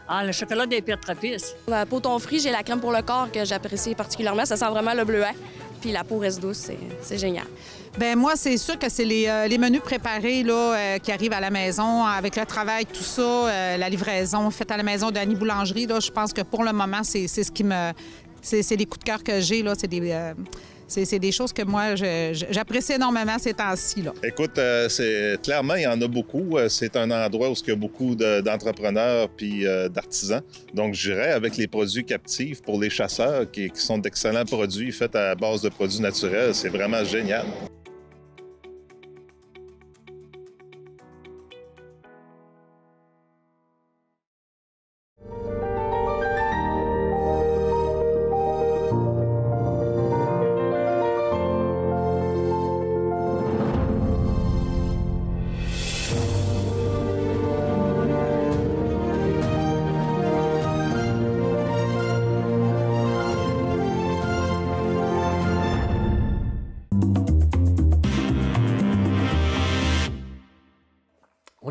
Ah, le chocolat des Pères Trappistes. La poton frit, j'ai la crème pour le corps que j'apprécie particulièrement. Ça sent vraiment le bleuet. Puis la peau reste douce, c'est génial. Bien, moi, c'est sûr que c'est les menus préparés là, qui arrivent à la maison avec le travail, tout ça, la livraison faite à la maison d'Annie Boulangerie. Là, je pense que pour le moment, c'est ce qui me... C'est les coups de cœur que j'ai, là. C'est des choses que moi, j'apprécie énormément ces temps-ci. Écoute, clairement, il y en a beaucoup. C'est un endroit où il y a beaucoup d'entrepreneurs puis d'artisans. Donc, j'irais avec les produits captifs pour les chasseurs, qui sont d'excellents produits faits à base de produits naturels. C'est vraiment génial.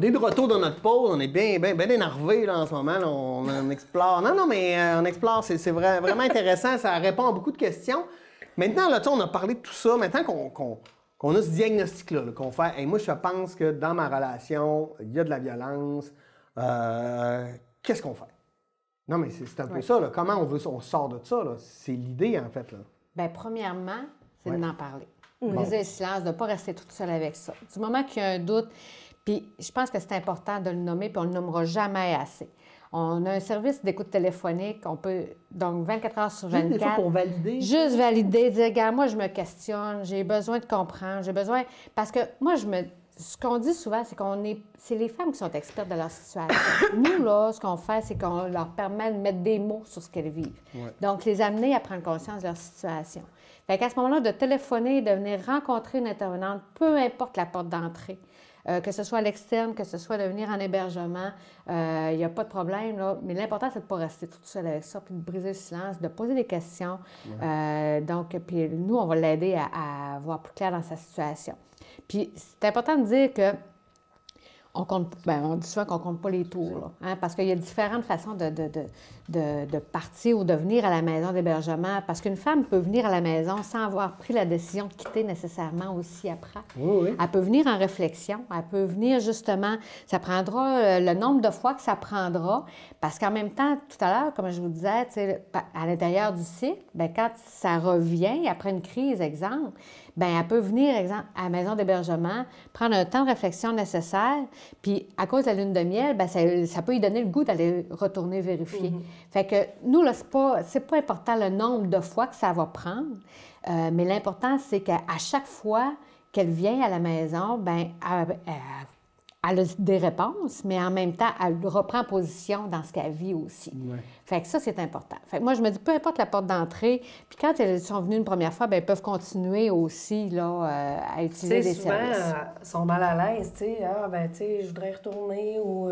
est de retour dans notre pause. On est bien énervés là, en ce moment. Là. On explore. Non, mais on explore. C'est vraiment intéressant. Ça répond à beaucoup de questions. Maintenant, là, on a parlé de tout ça. Maintenant qu'on a ce diagnostic-là, là, qu'on fait, hey, moi, je pense que dans ma relation, il y a de la violence. Qu'est-ce qu'on fait? Non, mais c'est un peu ça. Là. Comment on sort de ça? C'est l'idée, en fait. Là. Bien, premièrement, c'est d'en parler. Briser le silence, de ne pas rester toute seule avec ça. Du moment qu'il y a un doute, puis je pense que c'est important de le nommer, puis on ne le nommera jamais assez. On a un service d'écoute téléphonique, on peut, donc 24 heures sur 24. Juste des fois pour valider. Juste valider, dire, regarde, moi, je me questionne, j'ai besoin de comprendre, j'ai besoin... Parce que moi, ce qu'on dit souvent, c'est les femmes qui sont expertes de leur situation. Nous, là, ce qu'on fait, c'est qu'on leur permet de mettre des mots sur ce qu'elles vivent. Ouais. Donc, les amener à prendre conscience de leur situation. Fait qu'à ce moment-là, de téléphoner, de venir rencontrer une intervenante, peu importe la porte d'entrée, que ce soit à l'externe, que ce soit de venir en hébergement, il n'y a pas de problème, là. Mais l'important, c'est de ne pas rester toute seule avec ça, puis de briser le silence, de poser des questions. Ouais. Donc, puis nous, on va l'aider à voir plus clair dans sa situation. Puis c'est important de dire que on dit souvent qu'on ne compte pas les tours, là, hein, parce qu'il y a différentes façons de partir ou de venir à la maison d'hébergement. Parce qu'une femme peut venir à la maison sans avoir pris la décision de quitter nécessairement aussi après. Oui. Elle peut venir en réflexion. Elle peut venir justement... Ça prendra le nombre de fois que ça prendra. Parce qu'en même temps, tout à l'heure, comme je vous disais, à l'intérieur du cycle, bien, quand ça revient après une crise, exemple, bien, elle peut venir, exemple, à la maison d'hébergement, prendre un temps de réflexion nécessaire. Puis, à cause de la lune de miel, bien, ça peut lui donner le goût d'aller retourner vérifier. Fait que nous, là, c'est pas important le nombre de fois que ça va prendre, mais l'important, c'est qu'à chaque fois qu'elle vient à la maison, bien, elle a des réponses, mais en même temps, elle reprend position dans ce qu'elle vit aussi. Ouais. Fait que ça, c'est important. Fait que moi, je me dis, peu importe la porte d'entrée, puis quand elles sont venues une première fois, bien, elles peuvent continuer aussi là, à utiliser les services. Souvent, elles sont mal à l'aise, tu sais. Ah, ben, tu sais, je voudrais retourner ou...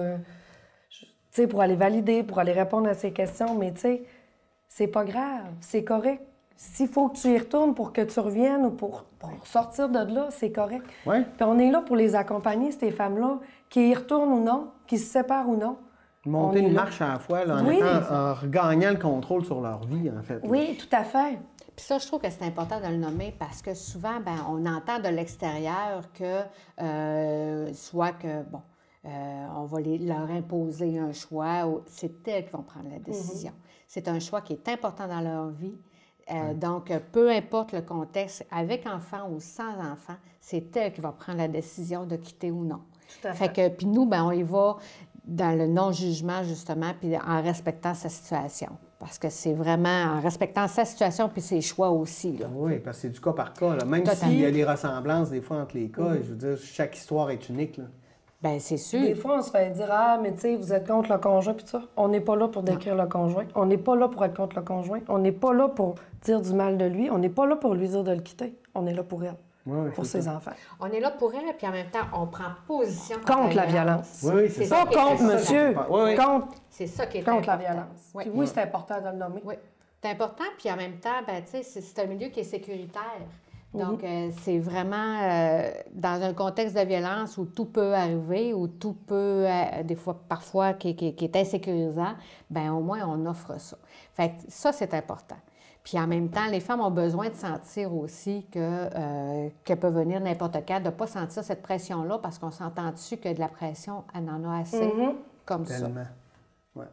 tu sais, pour aller valider, pour aller répondre à ces questions, mais tu sais, c'est pas grave, c'est correct. S'il faut que tu y retournes pour que tu reviennes ou pour sortir de là, c'est correct. Ouais. Puis on est là pour les accompagner, ces femmes-là, qui y retournent ou non, qui se séparent ou non. Monter une marche à la fois, là, en regagnant le contrôle sur leur vie, en fait. Oui, tout à fait. Puis ça, je trouve que c'est important de le nommer parce que souvent, bien, on entend de l'extérieur que, soit que, bon, on va leur imposer un choix, c'est elles qui vont prendre la décision. C'est un choix qui est important dans leur vie. Donc, peu importe le contexte, avec enfant ou sans enfant, c'est elle qui va prendre la décision de quitter ou non. Tout à fait. Fait que, puis nous, bien, on y va dans le non-jugement, justement, puis en respectant sa situation. Parce que c'est vraiment en respectant sa situation puis ses choix aussi. Là. Oui, parce que c'est du cas par cas. Là. Même s'il y a des ressemblances des fois entre les cas, je veux dire, chaque histoire est unique. Là. Bien, c'est sûr. Des fois, on se fait dire « Ah, mais tu sais, vous êtes contre le conjoint, puis ça. » On n'est pas là pour décrire le conjoint. On n'est pas là pour être contre le conjoint. On n'est pas là pour dire du mal de lui. On n'est pas là pour lui dire de le quitter. On est là pour elle, pour ses enfants. On est là pour elle, puis en même temps, on prend position contre la violence. Oui, c'est ça. Pas contre monsieur, contre c'est ça qui est contre important. la violence. Oui, oui, c'est important de le nommer. Oui, c'est important, puis en même temps, ben, tu sais, c'est un milieu qui est sécuritaire. Donc, c'est vraiment dans un contexte de violence où tout peut arriver, où tout peut, des fois, parfois, qui est insécurisant, bien, au moins, on offre ça. Fait que ça, c'est important. Puis en même temps, les femmes ont besoin de sentir aussi qu'elles peuvent venir n'importe quand, de ne pas sentir cette pression-là, parce qu'on s'entend dessus que de la pression, elle en a assez, comme Tellement. ça. Ouais.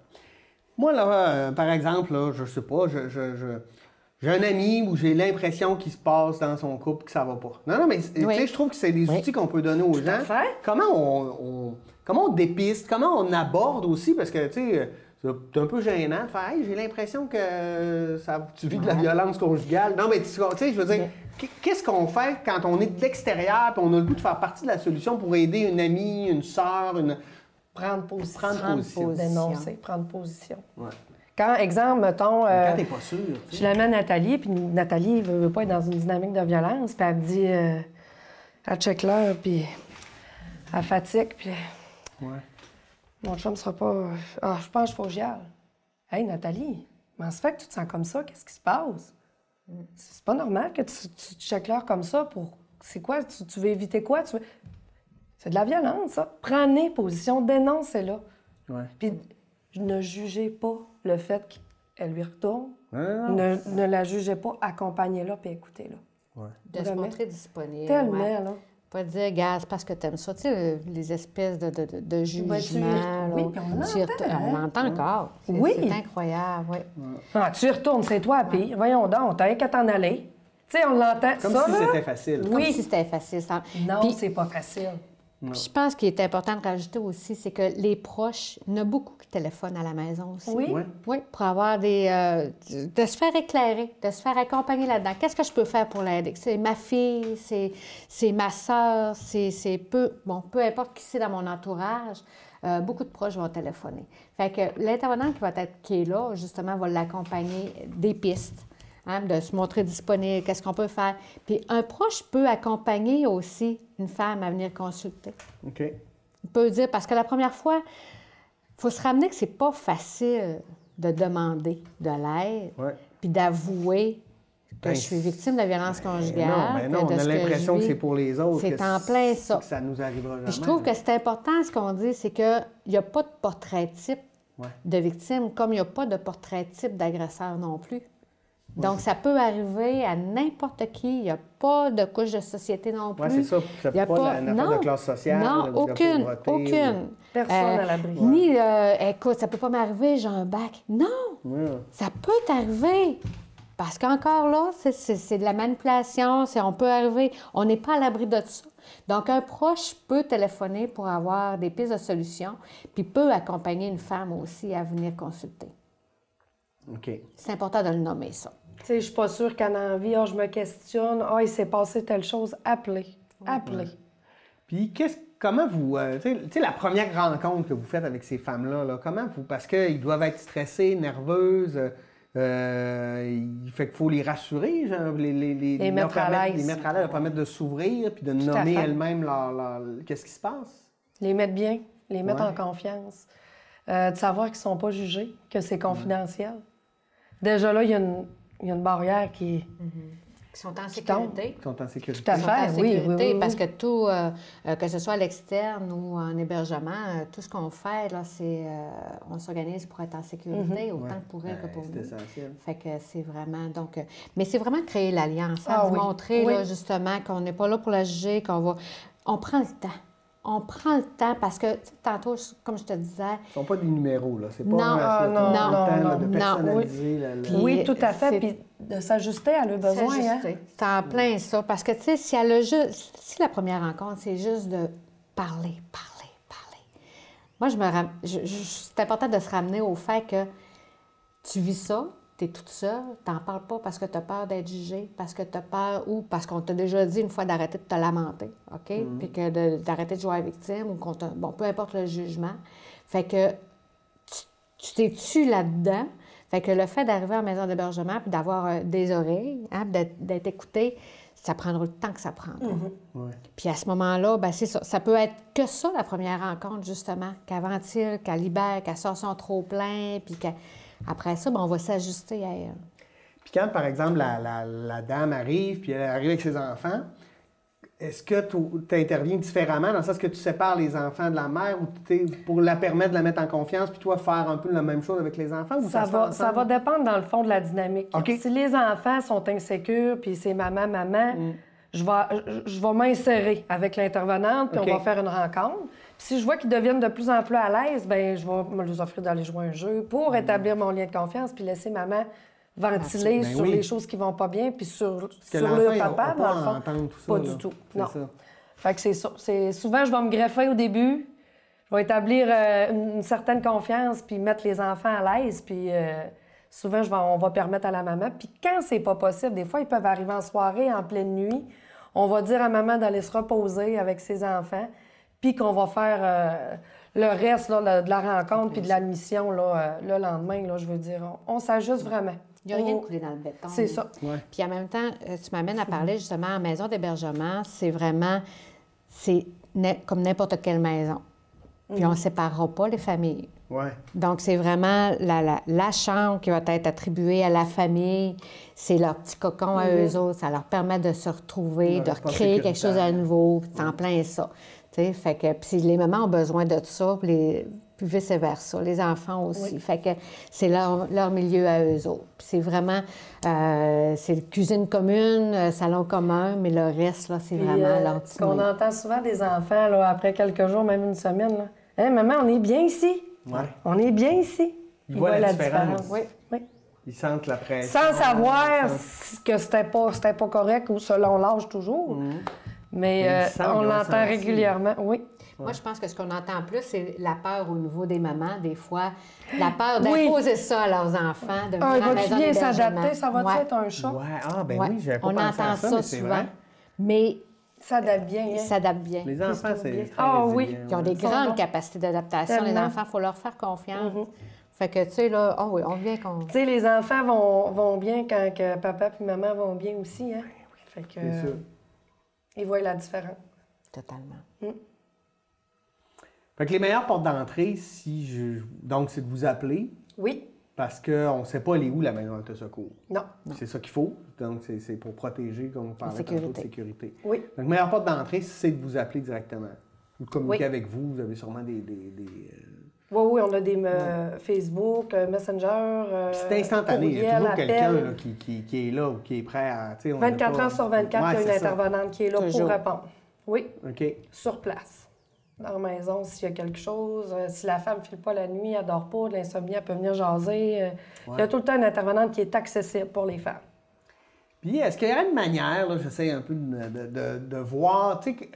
Moi, là, par exemple, là, je sais pas, j'ai un ami où j'ai l'impression qu'il se passe dans son couple que ça va pas. Non, mais tu sais, je trouve que c'est des outils qu'on peut donner aux gens. Comment on dépiste, comment on aborde aussi, parce que, tu sais, c'est un peu gênant de faire « Hey, j'ai l'impression que tu vis de la violence conjugale. » Non, mais tu sais, je veux dire, qu'est-ce qu'on fait quand on est de l'extérieur et on a le goût de faire partie de la solution pour aider une amie, une sœur, Prendre position. Dénoncer, prendre position. Ouais. Quand, exemple, mettons... quand t'es pas sûr, je l'amène à Nathalie, puis Nathalie veut pas être dans une dynamique de violence, puis elle me dit... elle check l'heure, puis elle fatigue, puis... Ouais. Mon chum sera pas... Ah, je pense qu'il faut que j'y aille. Hey, Nathalie, comment ça fait que tu te sens comme ça? Qu'est-ce qui se passe? C'est pas normal que tu checkes l'heure comme ça pour... C'est quoi? Tu veux éviter quoi? C'est de la violence, ça. Prenez position, dénoncez-la. Ouais. Puis ne jugez pas le fait qu'elle lui retourne. Ne la jugez pas, accompagnez-la puis écoutez-la. Ouais. De se montrer disponible. Tellement, ouais. là. Pas dire, gars, c'est parce que t'aimes ça. Tu sais, les espèces de jugements. Oui, puis on l'entend encore. Oui. C'est incroyable, oui. Ah, tu y retournes, c'est toi, puis voyons donc, t'as rien qu'à t'en aller. Tu sais, on l'entend. Comme ça, si là? c'était facile. Comme si c'était facile. Non, c'est pas facile. Puis je pense qu'il est important de rajouter aussi, c'est que les proches, il y en a beaucoup qui téléphonent à la maison aussi. Oui. Oui, pour avoir de se faire éclairer, de se faire accompagner là-dedans. Qu'est-ce que je peux faire pour l'aider? C'est ma fille, c'est ma sœur, peu importe qui c'est dans mon entourage, beaucoup de proches vont téléphoner. Fait que l'intervenant qui est là, justement, va l'accompagner des pistes. Hein, de se montrer disponible, qu'est-ce qu'on peut faire. Puis un proche peut accompagner aussi une femme à venir consulter. OK. Il peut dire, parce que la première fois, il faut se ramener que c'est pas facile de demander de l'aide, puis d'avouer que je suis victime de violence conjugale. Non, on a l'impression que c'est pour les autres. C'est en plein ça. Que ça nous arrivera jamais. Puis je trouve que c'est important, ce qu'on dit, c'est qu'il n'y a pas de portrait type de victime, comme il n'y a pas de portrait type d'agresseur non plus. Donc, ça peut arriver à n'importe qui. Il n'y a pas de couche de société non plus. Oui, c'est ça. C'est pas une affaire de classe sociale. Non, aucune. Personne à l'abri. Ni, écoute, ça peut pas m'arriver, j'ai un bac. Non! Ça peut t'arriver. Parce qu'encore là, c'est de la manipulation. On peut arriver. On n'est pas à l'abri de ça. Donc, un proche peut téléphoner pour avoir des pistes de solutions, puis peut accompagner une femme aussi à venir consulter. OK. C'est important de le nommer, ça. Tu sais, je suis pas sûre qu'elle a envie. Je me questionne. Il s'est passé telle chose. Appelez. Appelez. Puis, comment vous... tu sais, la première rencontre que vous faites avec ces femmes-là, là, comment vous... Parce qu'ils doivent être stressés, nerveuses. Il fait qu'il faut les rassurer, genre, les mettre à l'aise. Les mettre à l'aise, leur permettre de s'ouvrir puis de nommer elles-mêmes qu'est-ce qui se passe. Les mettre bien, les mettre en confiance. De savoir qu'ils ne sont pas jugés, que c'est confidentiel. Déjà là, il y a une barrière qui sont en sécurité. Qui sont en sécurité. Tout à fait, oui. Parce que tout, que ce soit à l'externe ou en hébergement, tout ce qu'on fait, là, c'est on s'organise pour être en sécurité, autant pour elle que pour nous. C'est essentiel. Fait que c'est vraiment, donc... mais c'est vraiment créer l'alliance, montrer, là, justement, qu'on n'est pas là pour la juger, on prend le temps. On prend le temps parce que, tantôt, comme je te disais... Ce ne sont pas des numéros, là. C'est pas non, de personnaliser. Oui, tout à fait. Puis de s'ajuster à leurs besoins. C'est en plein ça. Parce que, tu sais, si la première rencontre, c'est juste de parler. Moi, c'est important de se ramener au fait que tu vis ça, tu es toute seule, tu n'en parles pas parce que tu as peur d'être jugée, parce que tu as peur ou parce qu'on t'a déjà dit une fois d'arrêter de te lamenter, OK? Puis que d'arrêter de jouer à la victime ou bon, peu importe le jugement. Fait que tu t'es tué là-dedans. Fait que le fait d'arriver à la maison d'hébergement puis d'avoir des oreilles, d'être écouté, ça prendra le temps que ça prend. Puis à ce moment-là, ben c'est ça. Ça peut être que ça, la première rencontre, justement, qu'elle ventile, qu'elle libère, qu'elle sort son trop-plein, puis après ça, ben, on va s'ajuster à elle. Puis quand, par exemple, la dame arrive, puis elle arrive avec ses enfants, est-ce que tu interviens différemment dans le sens que tu sépares les enfants de la mère ou pour la permettre de la mettre en confiance, puis toi, faire un peu la même chose avec les enfants? Ou ça va dépendre, dans le fond, de la dynamique. Okay. Si les enfants sont insécures, puis c'est maman, je vais m'insérer avec l'intervenante, puis on va faire une rencontre. Puis si je vois qu'ils deviennent de plus en plus à l'aise, bien, je vais me les offrir d'aller jouer un jeu pour établir mon lien de confiance, puis laisser maman ventiler sur les choses qui vont pas bien, puis sur le papa, dans le fond. Pas du tout. Non. Fait que c'est ça. Souvent, je vais me greffer au début. Je vais établir une certaine confiance, puis mettre les enfants à l'aise, puis souvent, on va permettre à la maman. Puis quand c'est pas possible, des fois, ils peuvent arriver en soirée, en pleine nuit. On va dire à maman d'aller se reposer avec ses enfants, puis qu'on va faire le reste là, de la rencontre puis de l'admission le lendemain. Là, je veux dire, on s'ajuste vraiment. Il n'y a rien de coulé dans le béton. C'est ça. Ouais. Puis en même temps, tu m'amènes à parler justement en maison d'hébergement, c'est comme n'importe quelle maison. Puis on ne séparera pas les familles. Ouais. Donc, c'est vraiment la chambre qui va être attribuée à la famille. C'est leur petit cocon à eux autres. Ça leur permet de se retrouver, de recréer quelque chose à nouveau. C'est en plein ça. T'sais, fait que puis les mamans ont besoin de ça, puis vice-versa, les enfants aussi. Fait que c'est leur milieu à eux autres. Puis c'est vraiment, c'est cuisine commune, salon commun, mais le reste, là, c'est vraiment leur petit On entend souvent des enfants, là, après quelques jours, même une semaine, là. Hein, maman, on est bien ici. Ouais. On est bien ici. Ils voient la différence. Oui. Ils sentent la pression. Sans savoir que c'était pas correct ou selon l'âge toujours. Mais on l'entend régulièrement, oui. Moi, je pense que ce qu'on entend plus, c'est la peur au niveau des mamans, des fois. La peur d'imposer ça à leurs enfants, de venir à la maison bien s'adapter? Ça va être un choc? Ouais. Ah, ben oui, j'avais pas on pensé entend à ça, mais c'est souvent. vrai. Mais ça s'adapte bien. Ils s'adaptent bien. Les enfants, c'est très oui. Ils ont des grandes capacités d'adaptation. Les enfants, il faut leur faire confiance. Fait que, tu sais, là, on vient qu'on... Tu sais, les enfants vont bien quand que papa et maman vont bien aussi, hein? Fait que... C'est sûr. Ils voient la différence. Totalement. Fait que les meilleures portes d'entrée, donc, c'est de vous appeler. Oui. Parce qu'on ne sait pas elle est où la maison d'autosecours. Non. C'est ça qu'il faut. Donc, c'est pour protéger, comme on parlait tantôt, de sécurité. Oui. Donc, meilleure porte d'entrée, c'est de vous appeler directement. Ou de communiquer avec vous. Vous avez sûrement des Oui, on a des Facebook, Messenger. C'est instantané. Il y a toujours quelqu'un là, qui est là ou qui est prêt à. 24 heures sur 24, il y a une intervenante qui est là pour répondre. Oui. OK. Sur place. Dans la maison, s'il y a quelque chose. Si la femme ne file pas la nuit, elle ne dort pas, de l'insomnie, elle peut venir jaser. Il y a tout le temps une intervenante qui est accessible pour les femmes. Puis, est-ce qu'il y a une manière, là, j'essaie un peu de voir, tu sais,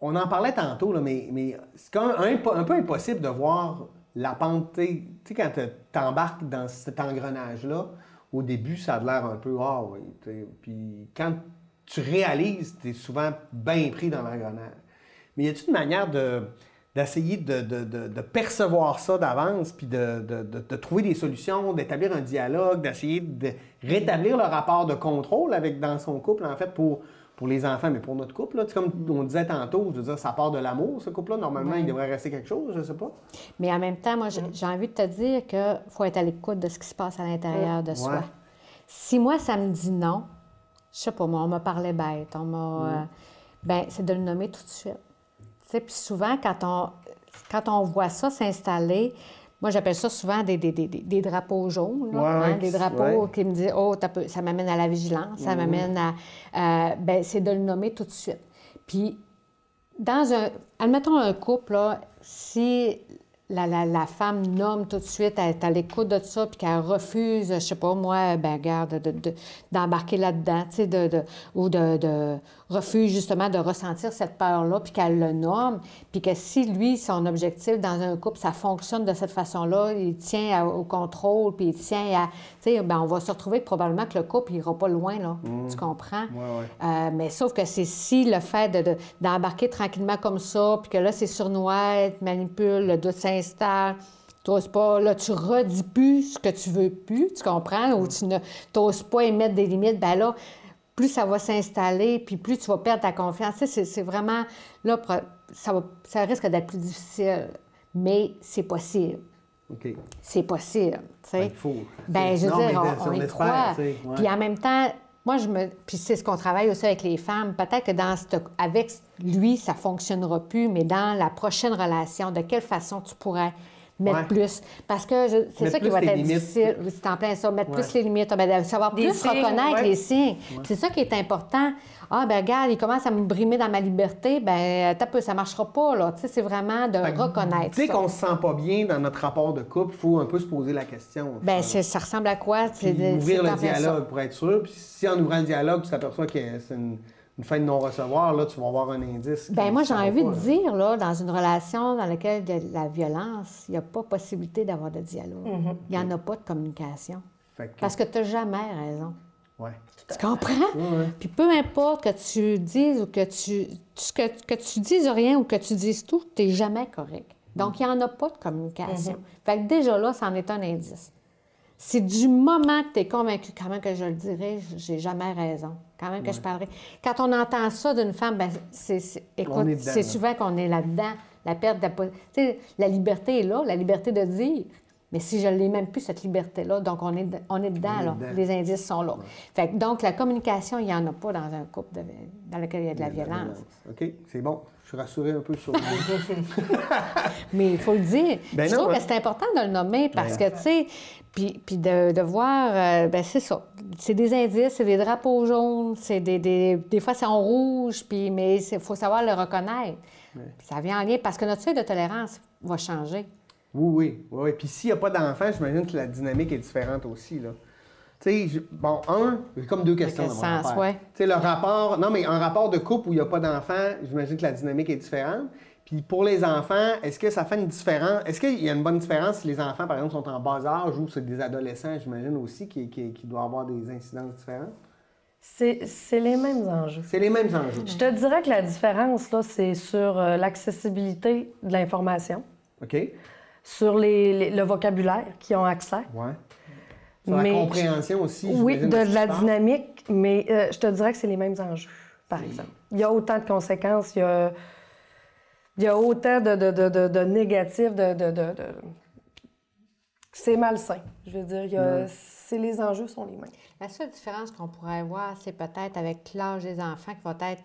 on en parlait tantôt, là, mais c'est quand même un peu impossible de voir la pente. Tu sais, quand tu embarques dans cet engrenage-là, au début, ça a l'air un peu « ah oui ». Puis quand tu réalises, tu es souvent bien pris dans l'engrenage. Mais y a-t-il une manière d'essayer de percevoir ça d'avance, puis de trouver des solutions, d'établir un dialogue, d'essayer de rétablir le rapport de contrôle dans son couple, en fait, pour les enfants, mais pour notre couple, là, comme on disait tantôt, je veux dire, ça part de l'amour, ce couple-là. Normalement, il devrait rester quelque chose, je sais pas. Mais en même temps, moi, j'ai envie de te dire qu'il faut être à l'écoute de ce qui se passe à l'intérieur de soi. Si moi, ça me dit non, je sais pas, moi, on m'a parlé bête, on m'a... ben c'est de le nommer tout de suite. Tu sais, puis souvent, quand on voit ça s'installer, moi, j'appelle ça souvent des drapeaux jaunes, là, des drapeaux qui me disent « oh, ça m'amène à la vigilance, ça m'amène à... ben c'est de le nommer tout de suite. Puis, admettons un couple, là, si la femme nomme tout de suite, elle est à l'écoute de ça, puis qu'elle refuse, je sais pas, moi, ben garde, d'embarquer là-dedans, tu sais, ou refuse justement de ressentir cette peur-là, puis qu'elle le nomme, puis que si lui, son objectif dans un couple, ça fonctionne de cette façon-là, il tient au contrôle, puis il tient à... Tu sais, ben on va se retrouver probablement que le couple, il ira pas loin, là, tu comprends? Mais sauf que c'est si le fait d'embarquer tranquillement comme ça, puis que là, c'est sournois, tu manipules, le doute s'installe, t'oses pas, là, tu redis plus ce que tu veux plus, tu comprends? Ou tu n'oses pas émettre des limites, ben là, plus ça va s'installer, puis plus tu vas perdre ta confiance. Tu sais, c'est vraiment... Là, ça risque d'être plus difficile, mais c'est possible. OK. C'est possible, tu sais. Il faut. Ben, je veux dire, on y croit. Puis en même temps, moi, Puis c'est ce qu'on travaille aussi avec les femmes. Peut-être que avec lui, ça ne fonctionnera plus, mais dans la prochaine relation, de quelle façon tu pourrais mettre plus? Parce que c'est ça qui va être difficile. C'est en plein ça, mettre plus les limites, de savoir plus reconnaître les signes. C'est ça qui est important. Ah, ben regarde, il commence à me brimer dans ma liberté, ben ça ne marchera pas, là. Tu sais, c'est vraiment de reconnaître ça. Dès qu'on ne se sent pas bien dans notre rapport de couple, il faut un peu se poser la question. Ben ça ressemble à quoi? Ouvrir le dialogue pour être sûr. Puis si en ouvrant le dialogue, tu t'aperçois que c'est une fin de non-recevoir, là, tu vas avoir un indice. Bien, moi, j'ai envie de dire, là, dans une relation dans laquelle il y a de la violence, il n'y a pas possibilité d'avoir de dialogue. Il n'y en a pas de communication. Parce que tu n'as jamais raison. Ouais. Tu comprends? Puis peu importe que tu dises ou que tu dises rien ou que tu dises tout, tu n'es jamais correct. Donc, il n'y en a pas de communication. Fait que déjà là, c'en est un indice. C'est du moment que tu es convaincu, quand même que je le dirai, j'ai jamais raison. Quand même que je parlerai. Quand on entend ça d'une femme, ben écoute, c'est souvent qu'on est là-dedans. La perte de... Tu sais, la liberté est là, la liberté de dire. Mais si je ne l'ai même plus, cette liberté-là, donc on est dedans, là. Les indices sont là. Fait que, donc, la communication, il n'y en a pas dans un couple dans lequel il y a de la violence. OK, c'est bon. Je suis rassurée un peu sur Mais il faut le dire. Je trouve que c'est important de le nommer parce que, tu sais, puis de voir, c'est ça. C'est des indices, c'est des drapeaux jaunes, c'est des fois c'est en rouge, mais il faut savoir le reconnaître. Ça vient en lien parce que notre seuil de tolérance va changer. Oui. Puis s'il n'y a pas d'enfant, j'imagine que la dynamique est différente aussi, là. Tu sais, j'ai comme deux questions dans mon affaire. Tu sais, le rapport... Non, mais un rapport de couple où il n'y a pas d'enfant, j'imagine que la dynamique est différente. Puis pour les enfants, est-ce que ça fait une différence? Est-ce qu'il y a une bonne différence si les enfants, par exemple, sont en bas âge ou c'est des adolescents, j'imagine aussi, qui doivent avoir des incidences différentes? C'est les mêmes enjeux. C'est les mêmes enjeux. Je te dirais que la différence, là, c'est sur l'accessibilité de l'information. OK. Sur le vocabulaire qu'ils ont accès. Oui. Sur la compréhension aussi. Oui, de la dynamique, mais je te dirais que c'est les mêmes enjeux, par exemple. Il y a autant de conséquences, il y a autant de négatifs, c'est malsain. Je veux dire, les enjeux sont les mêmes. La seule différence qu'on pourrait voir, c'est peut-être avec l'âge des enfants qui va être,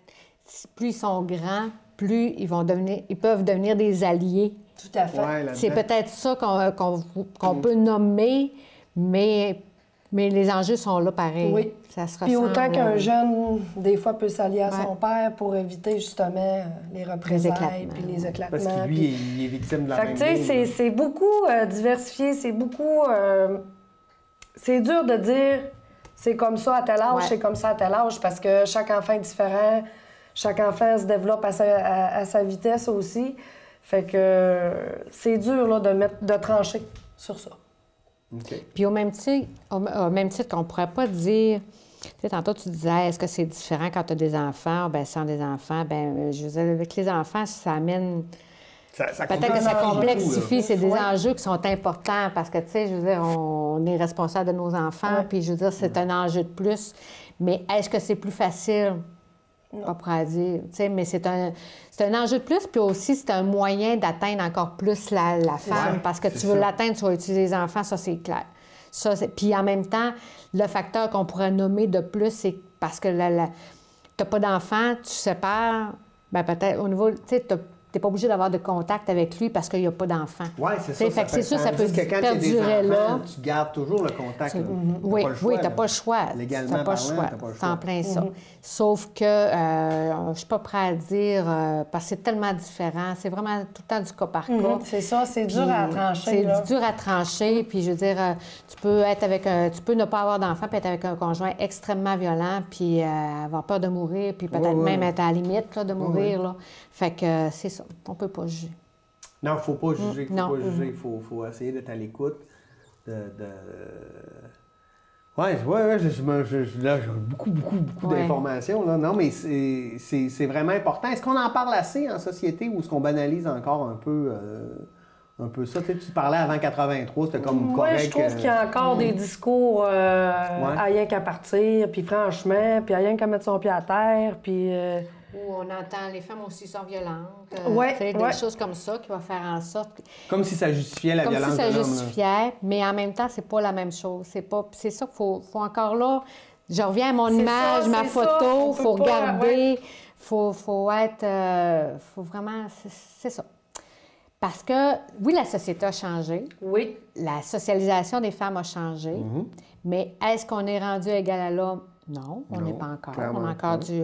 plus ils sont grands, plus ils peuvent devenir des alliés. Tout à fait. Ouais, c'est peut-être ça qu'on peut nommer, mais les enjeux sont là pareil. Oui. Ça se Puis autant qu'un jeune, des fois, peut s'allier à son père pour éviter justement les représailles puis les éclatements. Parce que lui, il est victime de la même chose. C'est beaucoup diversifié, c'est beaucoup... c'est dur de dire c'est comme ça à tel âge, c'est comme ça à tel âge, parce que chaque enfant est différent, chaque enfant se développe à sa vitesse aussi. Fait que c'est dur là, de trancher sur ça. Okay. Puis au même titre qu'on ne pourrait pas dire... Tu sais, tantôt, tu disais, est-ce que c'est différent quand tu as des enfants? Bien, sans des enfants, bien, je veux dire, avec les enfants, ça amène... Peut-être que ça complexifie. C'est des enjeux qui sont importants parce que, tu sais, je veux dire, on est responsable de nos enfants, puis je veux dire, c'est un enjeu de plus. Mais est-ce que c'est plus facile? Pas pour dire, tu sais, mais c'est un enjeu de plus, puis aussi, c'est un moyen d'atteindre encore plus la femme, parce que tu veux l'atteindre, tu vas utiliser les enfants, ça, c'est clair. Puis en même temps, le facteur qu'on pourrait nommer de plus, c'est parce que tu n'as pas d'enfant, tu sépares, bien peut-être au niveau, tu sais, tu n'es pas obligé d'avoir de contact avec lui parce qu'il n'y a pas d'enfant. Oui, c'est ça. Fait que c'est sûr, ça peut perdurer là. Tu gardes toujours le contact. Oui, tu n'as pas le choix. Légalement parlant, tu n'as pas le choix. C'est en plein ça. Sauf que je ne suis pas prête à dire, parce que c'est tellement différent. C'est vraiment tout le temps du cas par cas. C'est ça, c'est dur à trancher. C'est dur à trancher. Puis je veux dire, tu peux ne pas avoir d'enfant puis être avec un conjoint extrêmement violent puis avoir peur de mourir puis peut-être même être à la limite là, de mourir. Là. Fait que c'est ça. On ne peut pas juger. Non, il ne faut pas juger. Il faut essayer d'être à l'écoute. Oui, là, j'ai beaucoup d'informations. Là. Non, mais c'est vraiment important. Est-ce qu'on en parle assez en société ou est-ce qu'on banalise encore un peu ça? Tu parlais avant 83, c'était comme correct. Oui, je trouve qu'il y a encore des discours à rien qu'à partir, puis franchement, puis à rien qu'à mettre son pied à terre, puis... Où on entend les femmes aussi sont violentes. Des choses comme ça qui vont faire en sorte... Comme si ça justifiait la violence de l'homme. Comme si ça justifiait, mais en même temps, c'est pas la même chose. C'est ça qu'il faut encore là... Je reviens à mon image, ma photo, il faut regarder, faut être... faut vraiment... C'est ça. Parce que, oui, la société a changé. Oui. La socialisation des femmes a changé. Mais est-ce qu'on est rendu égal à l'homme? Non, on n'est pas encore. On a encore du...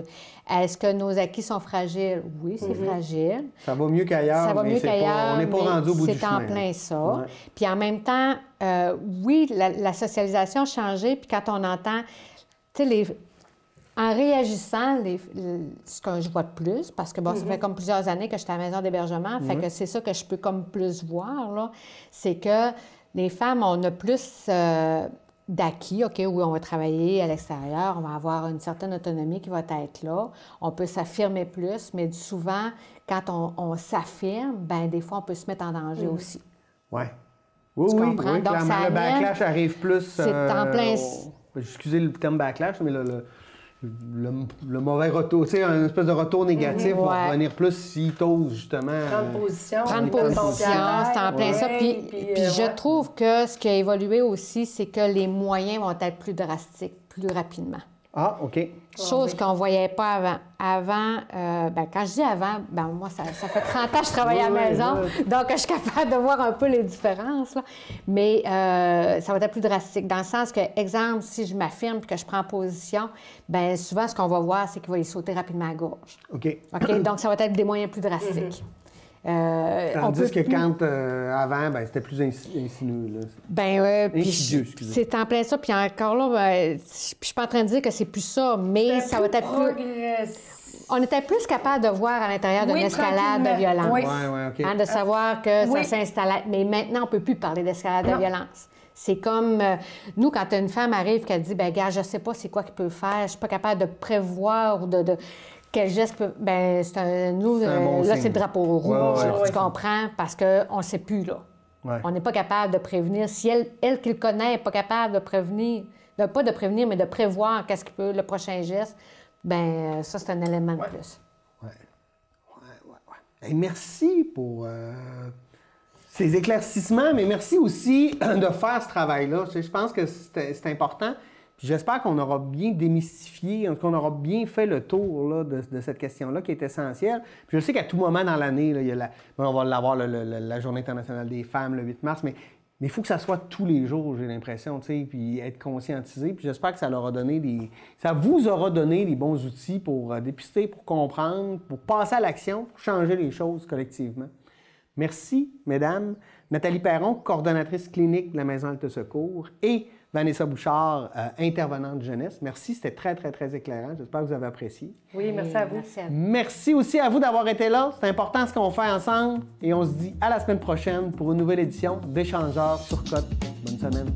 Est-ce que nos acquis sont fragiles? Oui, c'est fragile. Ça va mieux qu'ailleurs. Ça va mieux qu'ailleurs. On n'est pas rendu au bout du chemin. C'est en plein ça. Puis en même temps, oui, la socialisation a changé. Puis quand on entend, tu sais, en réagissant, ce que je vois de plus, parce que bon, ça fait comme plusieurs années que j'étais à la maison d'hébergement, fait que c'est ça que je peux comme plus voir, là, c'est que les femmes, on a plus d'acquis, OK, oui, on va travailler à l'extérieur, on va avoir une certaine autonomie qui va être là, on peut s'affirmer plus, mais souvent, quand on s'affirme, bien, des fois, on peut se mettre en danger aussi. Oui. Oui, donc, clairement, le backlash arrive plus... C'est en plein... Excusez le terme backlash, mais le mauvais retour, tu sais, un espèce de retour négatif va revenir plus s'ils t'osent, justement. Prendre position, c'est en plein ça. Puis je trouve que ce qui a évolué aussi, c'est que les moyens vont être plus drastiques, plus rapidement. Ah, OK. Chose qu'on ne voyait pas avant. Avant, quand je dis avant, moi, ça fait 30 ans que je travaille à la maison, donc je suis capable de voir un peu les différences. Là. Mais ça va être plus drastique, dans le sens que, exemple, si je m'affirme et que je prends position, bien souvent, ce qu'on va voir, c'est qu'il va y sauter rapidement à la gorge. OK. Donc, ça va être des moyens plus drastiques. Tandis que quand avant, c'était plus insinueux. Insidieux, excusez. C'est en plein ça. Puis encore là, je suis pas en train de dire que c'est plus ça, mais ça va être plus... On était plus capable de voir à l'intérieur d'une escalade de violence. Oui. De savoir que ça s'installait. Mais maintenant, on ne peut plus parler d'escalade de violence. C'est comme, nous, quand une femme arrive qui dit, gars, je ne sais pas c'est quoi qu'il peut faire, je ne suis pas capable de prévoir ou de quel geste peut... là, c'est le drapeau rouge, tu comprends, parce qu'on ne sait plus, là. On n'est pas capable de prévenir. Si elle qui le connaît n'est pas capable de prévenir, pas de prévenir, mais de prévoir qu'est-ce qui peut, le prochain geste, ça, c'est un élément de plus. Et merci pour ces éclaircissements, mais merci aussi de faire ce travail-là. Je pense que c'est important. J'espère qu'on aura bien démystifié, qu'on aura bien fait le tour là, de cette question-là qui est essentielle. Puis je sais qu'à tout moment dans l'année, on va l'avoir la Journée internationale des femmes le 8 mars, mais il faut que ça soit tous les jours, j'ai l'impression, puis être conscientisé. Puis j'espère que ça vous aura donné des bons outils pour dépister, pour comprendre, pour passer à l'action, pour changer les choses collectivement. Merci, mesdames. Nathalie Perron, coordonnatrice clinique de la Maison Alta Secours, et Vanessa Bouchard, intervenante jeunesse. Merci, c'était très, très, très éclairant. J'espère que vous avez apprécié. Oui, merci à vous. Merci aussi à vous d'avoir été là. C'est important ce qu'on fait ensemble. Et on se dit à la semaine prochaine pour une nouvelle édition d'Échangeurs sur Côte. Bonne semaine.